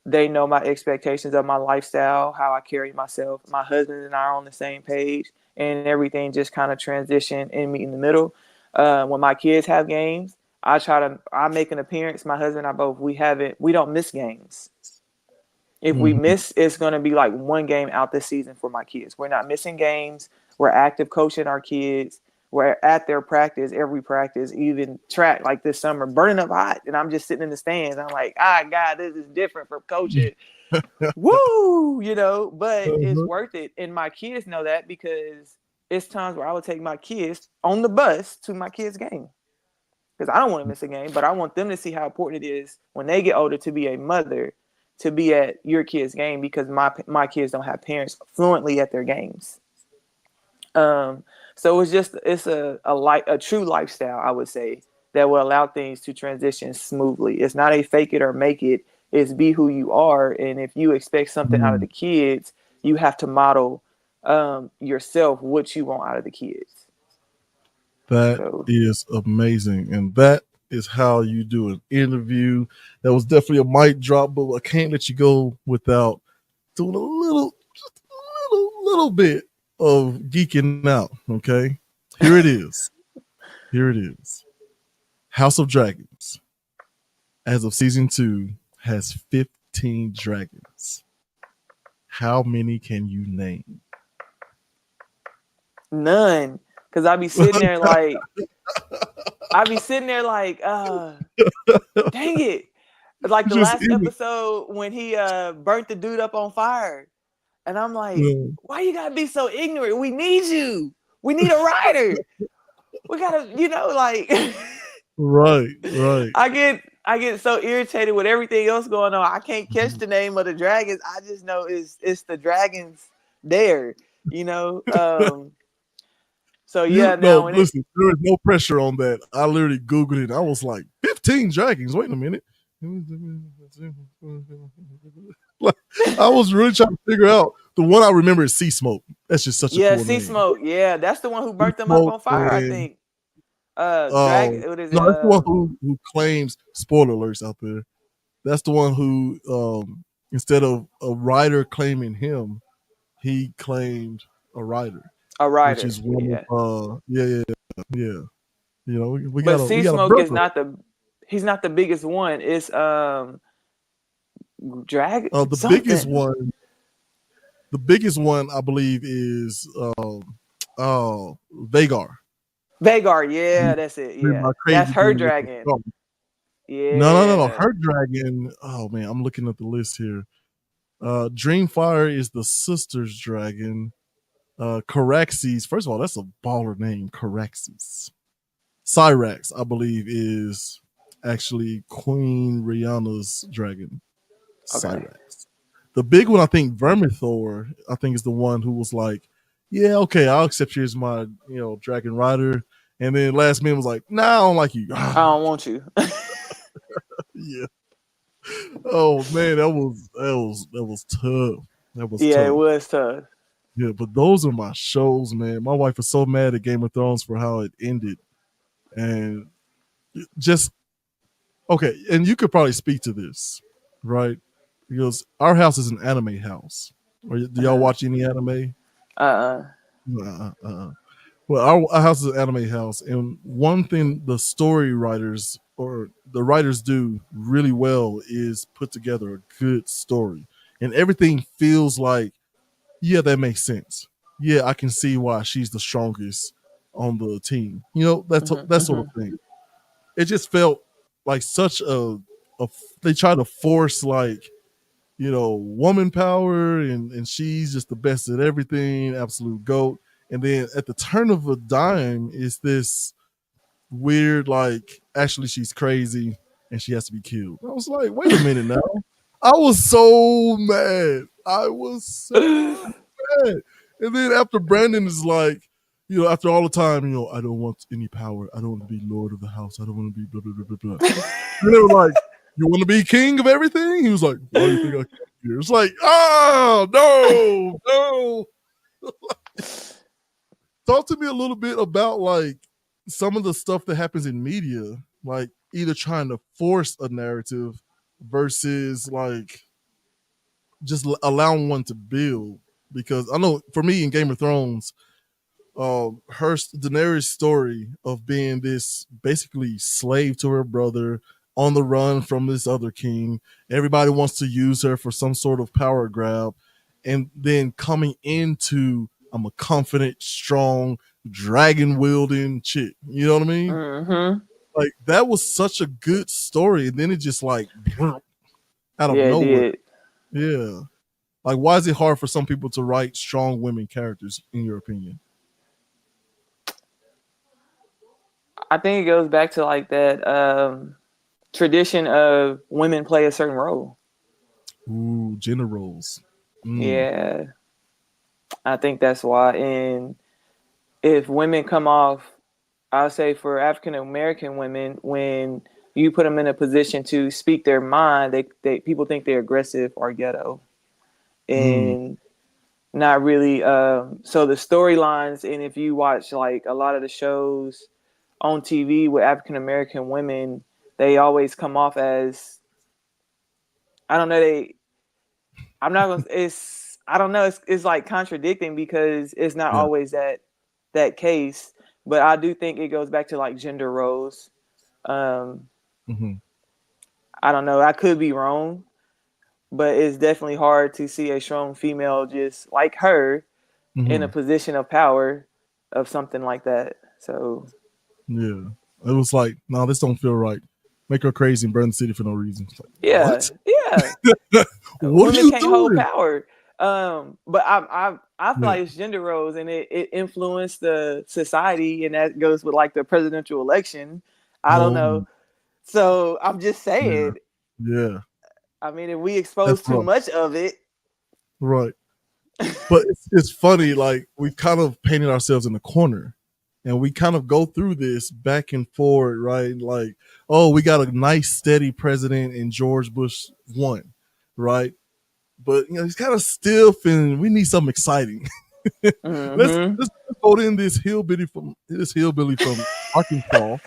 They know my expectations of my lifestyle, how I carry myself. My husband and I are on the same page, and everything just kind of transition and meet in the middle. When my kids have games, I make an appearance. My husband and I both, we don't miss games. If we Mm-hmm. miss, it's going to be like one game out this season for my kids. We're not missing games. We're active coaching our kids. We're at their practice, every practice, even track like this summer, burning up hot. And I'm just sitting in the stands. I'm like, God, this is different from coaching. Woo, but it's Uh-huh. worth it. And my kids know that because it's times where I would take my kids on the bus to my kids' game because I don't want to miss a game, but I want them to see how important it is when they get older to be a mother, to be at your kid's game because my kids don't have parents fluently at their games. Um, so it's a true lifestyle, I would say, that will allow things to transition smoothly. It's not a fake it or make it. It's be who you are, and if you expect something out of Mm. the kids, you have to model yourself what you want out of the kids. That So is amazing. And that is how you do an interview. That was definitely a mic drop, but I can't let you go without doing just a little bit of geeking out. Okay. Here it is. Here it is. House of Dragons, as of season 2, has 15 dragons. How many can you name? none, because I be sitting there like, dang it. Like the Just last even. episode when he burnt the dude up on fire. And I'm like, uh, why you gotta be so ignorant? We need you. We need a writer. We gotta, like right, right. I get so irritated with everything else going on. I can't catch the name of the dragons. I just know it's the dragons there, you know. So You yeah, no, now when it listen, there is no pressure on that. I literally Googled it. I was like, 15 dragons. Wait a minute. Like, I was really trying to figure out. The one I remember is Sea Smoke. That's just such a yeah, cool Sea name. Smoke, yeah, that's the one who Sea burnt them up Smoke on fire, I and think. Dragon, what is it? no, that's the one who claims, spoiler alerts out there. That's the one who instead of a writer claiming him, he claimed a writer, A which writer, is one yeah. of yeah. You know, But we Sea got a Smoke is brother. not he's not the biggest one. It's Dragon Uh, the biggest something. one, the biggest one, I believe, is Vagar. Vagar, yeah, that's it. My Yeah. That's crazy her dude with the dragon. scar. No. Yeah. Her dragon. Oh man, I'm looking at the list here. Dreamfire is the sister's dragon. Caraxes. First of all, that's a baller name, Caraxes. Cyrax, I believe, is actually Queen Rihanna's dragon. Okay. Cyrax. The big one, I think, Vermithor, I think, is the one who was like, yeah, okay, I'll accept you as my, dragon rider. And then last minute was like, nah, I don't like you. I don't want you. Yeah. Oh man, that was tough. That was Yeah, it tough. was tough. Yeah, but those are my shows, man. My wife was so mad at Game of Thrones for how it ended. And just okay, and you could probably speak to this, right? Because our house is an anime house. Do y'all Uh-huh. watch any anime? Uh-uh. Uh. Well, our house is an anime house, and one thing the story writers or the writers do really well is put together a good story, and everything feels like, yeah, that makes sense. Yeah, I can see why she's the strongest on the team. That's Mm-hmm, that sort of mm-hmm. thing. It just felt like such a they try to force like woman power, and she's just the best at everything, absolute goat. And then at the turn of a dime is this weird, like, actually she's crazy and she has to be killed. I was like, wait a minute now. I was so mad. I was so mad. And then after Brandon is like, after all the time, I don't want any power. I don't want to be lord of the house. I don't want to be blah blah blah blah blah. And they were like, you want to be king of everything? He was like, why do you think I came here? It's like, oh no, no. Talk to me a little bit about like some of the stuff that happens in media, like either trying to force a narrative versus like just allowing one to build. Because I know for me in Game of Thrones, her Daenerys' story of being this basically slave to her brother on the run from this other king. Everybody wants to use her for some sort of power grab, and then coming into I'm a confident, strong, dragon wielding chick. You know what I mean? Mm-hmm. Like that was such a good story, and then it just like out of Yeah, it nowhere. did. Yeah. Like, why is it hard for some people to write strong women characters, in your opinion? I think it goes back to like that tradition of women play a certain role. Ooh, gender roles. Mm. Yeah, I think that's why. And if women come off, I'll say for African American women, when you put them in a position to speak their mind, they people think they're aggressive or ghetto, Mm. and not really. So the storylines, and if you watch like a lot of the shows on TV with African American women, they always come off as, I don't know. I'm not gonna. It's I don't know. It's like contradicting because it's not Yeah. always that case. But I do think it goes back to like gender roles. Um, Mm-hmm. I don't know. I could be wrong, but it's definitely hard to see a strong female just like her in a Mm-hmm. position of power of something like that. So Yeah. It was like, no, this don't feel right. Make her crazy and burn the city for no reason. It's like, yeah, what? yeah. What are Women you can't hold doing? power. But I feel Yeah. like it's gender roles, and it influenced the society, and that goes with like the presidential election. I don't Oh, know. So I'm just yeah. saying. Yeah. I mean, if we That's expose too rough. much of it, Right. But it's funny, like we've kind of painted ourselves in a corner, and we kind of go through this back and forward, right? Like, oh, we got a nice steady president in George Bush one, right? But he's kind of stiff, and we need something exciting. let's, mm-hmm. let's vote in this hillbilly from Arkansas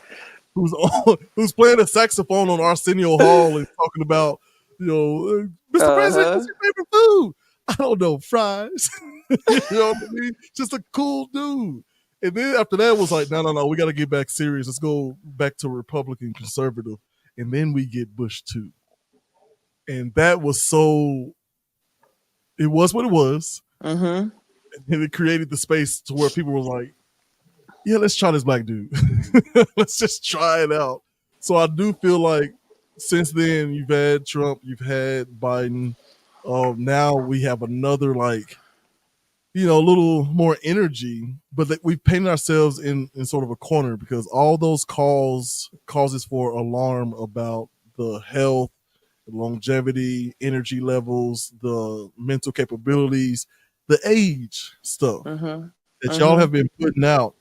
who's playing a saxophone on Arsenio Hall and talking about, Mr. President, Uh-huh. what's your favorite food? I don't know, fries. You know what I mean? Just a cool dude. And then after that was like, no, no, no, we got to get back serious. Let's go back to Republican conservative. And then we get Bush too. And that was so, it was what it was. Mm-hmm. And it created the space to where people were like, yeah, let's try this black dude. Let's just try it out. So I do feel like since then you've had Trump, you've had Biden. Now we have another like a little more energy, but that we've painted ourselves in sort of a corner because all those causes for alarm about the health, the longevity, energy levels, the mental capabilities, the age stuff Mm-hmm. that y'all Mm-hmm. have been putting out,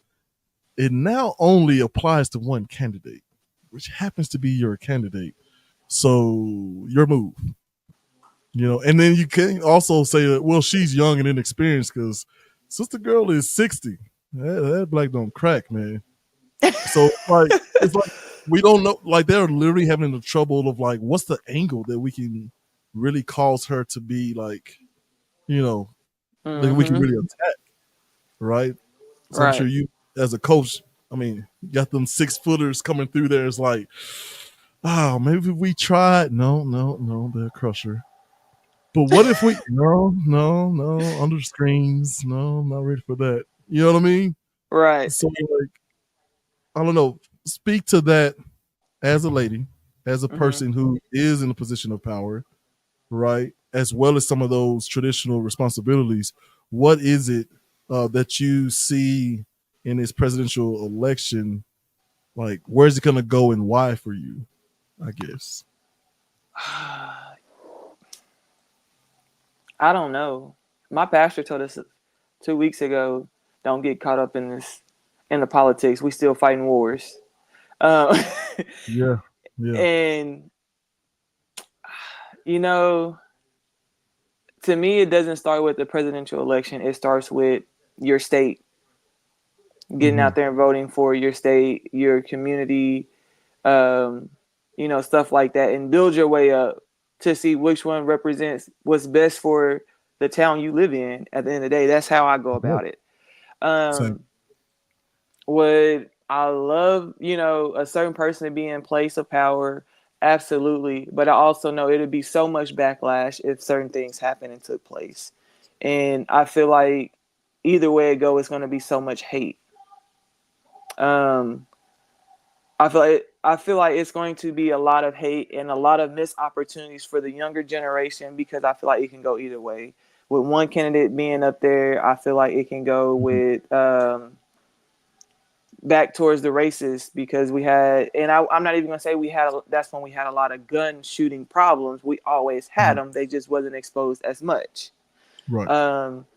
it now only applies to one candidate, which happens to be your candidate. So your move, and then you can also say that, well, she's young and inexperienced because sister girl is 60. That black don't crack, man. So like it's like we don't know. Like they're literally having the trouble of like, what's the angle that we can really cause her to be like, you know, that we can Mm-hmm. really attack, right? So I'm sure Right. you, as a coach, I mean, you got them 6-footers coming through there. It's like, oh, maybe if we tried. No, no, no, they'll crush her. But what if we? No, no, no, under screens. No, I'm not ready for that. You know what I mean? Right. So like, I don't know. Speak to that as a lady, as a Mm-hmm. person who is in a position of power, right? As well as some of those traditional responsibilities. What is it that you see in this presidential election? Like, where's it going to go and why for you? I guess. I don't know. My pastor told us 2 weeks ago, don't get caught up in this, in the politics. We still fighting wars. Um, Yeah, yeah. and you know, to me, it doesn't start with the presidential election. It starts with your state, getting Hmm. out there and voting for your state, your community, um, stuff like that, and build your way up to see which one represents what's best for the town you live in. At the end of the day, that's how I go Right. about it. Same. Would I love, a certain person to be in place of power? Absolutely. But I also know it'd be so much backlash if certain things happened and took place. And I feel like either way it go, it's going to be so much hate. Um, I feel like it's going to be a lot of hate and a lot of missed opportunities for the younger generation because I feel like it can go either way. With one candidate being up there, I feel like it can go Mhm. with back towards the races because we had, and I'm not even gonna say we had. That's when we had a lot of gun shooting problems. We always had Right. them. They just wasn't exposed as much. Right. Um,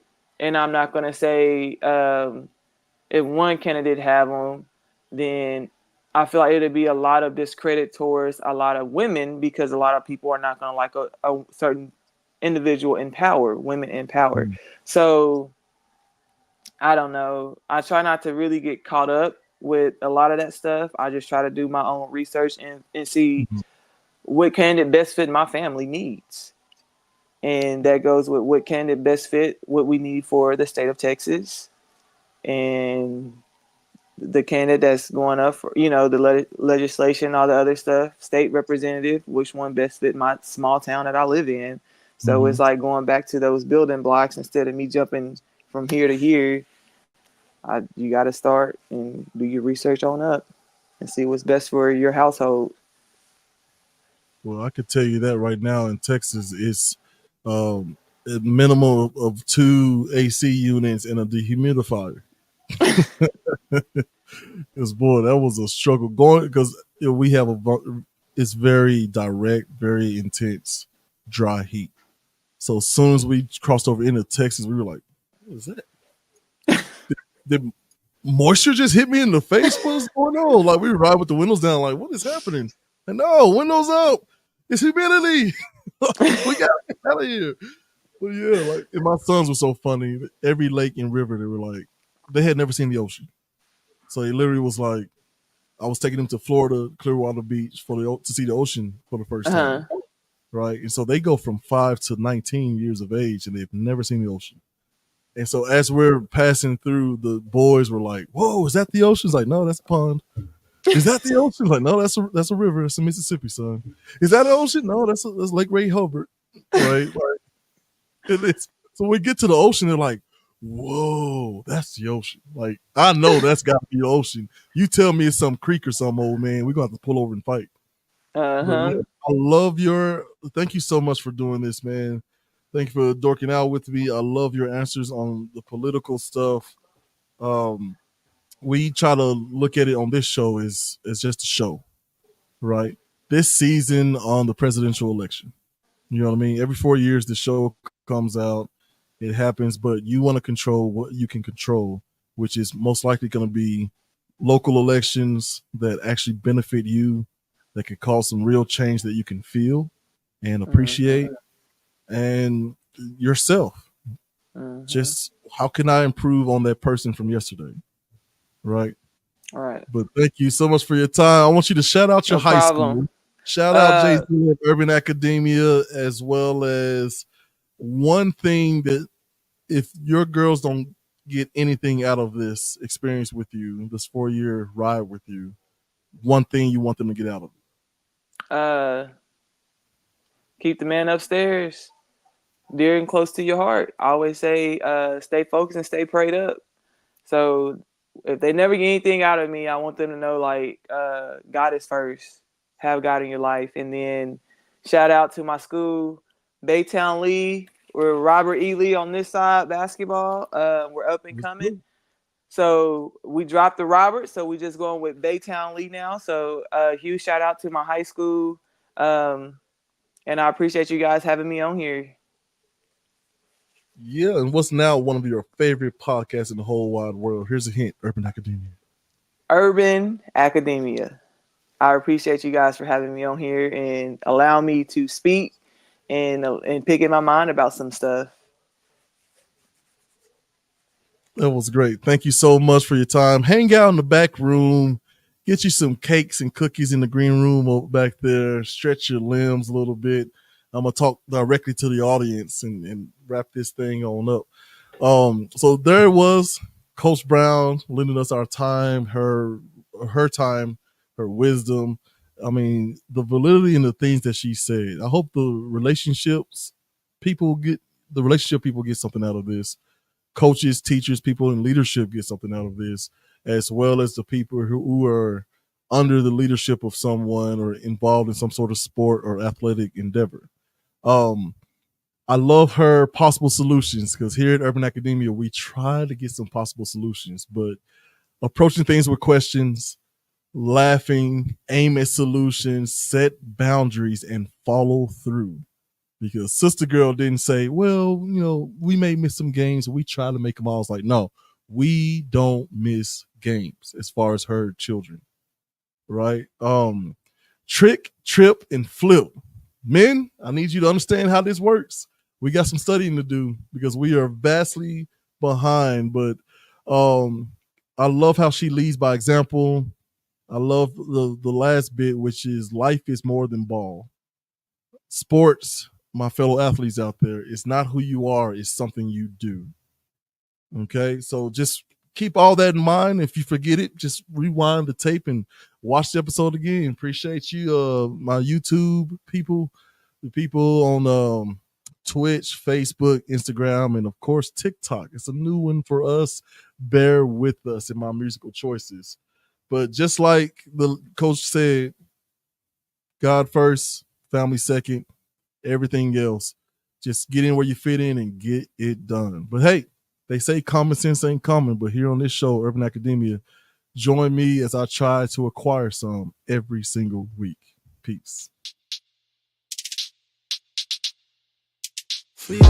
and I'm not gonna say if one candidate have them, then I feel like it'd be a lot of discredit towards a lot of women because a lot of people are not gonna like a certain individual in power, women in power. Mhm. So I don't know. I try not to really get caught up with a lot of that stuff. I just try to do my own research and see Mhm. what candidate best fit my family needs. And that goes with what candidate best fit what we need for the state of Texas and the candidate that's going up for, the legislation, all the other stuff, state representative, which one best fit my small town that I live in. So it's Mhm. like going back to those building blocks instead of me jumping from here to here. You got to start and do your research on up and see what's best for your household. Well, I could tell you that right now in Texas, it's a minimum of two AC units and a dehumidifier. Because boy, that was a struggle going because we have it's very direct, very intense, dry heat. So as soon as we crossed over into Texas, we were like, "What is that? Did moisture just hit me in the face? What's going on?" Like we ride with the windows down, like, "What is happening?" And no, windows up. It's humidity. We got to get out of here. But yeah, like, and my sons were so funny. Every lake and river, they were like, they had never seen the ocean. So he literally was like, I was taking them to Florida, Clearwater Beach to see the ocean for the first Uh-huh. time, right? And so they go from 5 to 19 years of age, and they've never seen the ocean. And so as we're passing through, the boys were like, "Whoa, is that the ocean?" It's like, "No, that's a pond." "Is that the ocean?" Like, "No, that's a river. It's the Mississippi, son." "Is that the ocean?" "No, that's Lake Ray Hubbard." Right? Like, so we get to the ocean, they're like, "Whoa, that's the ocean." Like, I know that's got to be the ocean. You tell me it's some creek or some old man, we're gonna have to pull over and fight. But Uh-huh. yeah, I love your. Thank you so much for doing this, man. Thank you for dorking out with me. I love your answers on the political stuff. Um, we try to look at it on this show as just a show, right? This season on the presidential election. You know what I mean? Every 4 years, the show comes out. It happens, but you want to control what you can control, which is most likely going to be local elections that actually benefit you, that could cause some real change that you can feel and Mm-hmm. appreciate, and yourself. Mm-hmm. Just how can I improve on that person from yesterday, right? All right. But thank you so much for your time. I want you to shout out your No high problem. school, shout out Jay Uh Z of Urban Academia, as well as one thing that if your girls don't get anything out of this experience with you, this 4 year ride with you, one thing you want them to get out of it. uh keep the man upstairs dear and close to your heart. I always say stay focused and stay prayed up. So if they never get anything out of me, I want them to know like God is first. Have God in your life, and then shout out to my school, Baytown Lee. We're Robert E. Lee on this side basketball. We're up and Let's coming. do So we dropped the Robert, so we just going with Baytown Lee now. So huge shout out to my high school, um, and I appreciate you guys having me on here. Yeah, and what's now one of your favorite podcasts in the whole wide world? Here's a hint: Urban Academia. Urban Academia. I appreciate you guys for having me on here and allow me to speak and pick in my mind about some stuff. That was great. Thank you so much for your time. Hang out in the back room, get you some cakes and cookies in the green room over back there, stretch your limbs a little bit. I'm gonna talk directly to the audience and wrap this thing on up. So there it was, Coach Brown lending us our time, her time, her wisdom. I mean, the validity in the things that she said. I hope the relationship people get something out of this. Coaches, teachers, people in leadership get something out of this, as well as the people who are under the leadership of someone or involved in some sort of sport or athletic endeavor. Um, I love her possible solutions because here at Urban Academia, we try to get some possible solutions, but approaching things with questions, laughing, aim at solutions, set boundaries, and follow through. Because Sister Girl didn't say, well, we may miss some games. We try to make them all. It's like, no, we don't miss games as far as her children, right? Trick, trip, and flip. Men, I need you to understand how this works. We got some studying to do because we are vastly behind, but um, I love how she leads by example. I love the last bit, which is life is more than ball. Sports, my fellow athletes out there, it's not who you are, it's something you do. Okay, so just keep all that in mind. If you forget it, just rewind the tape and watch the episode again. Appreciate you, my YouTube people, the people on Twitch, Facebook, Instagram, and of course TikTok. It's a new one for us. Bear with us in my musical choices. But just like the coach said, God first, family second, everything else. Just get in where you fit in and get it done. But hey, they say common sense ain't common, but here on this show, Urban Academia, join me as I try to acquire some every single week. Peace. For you.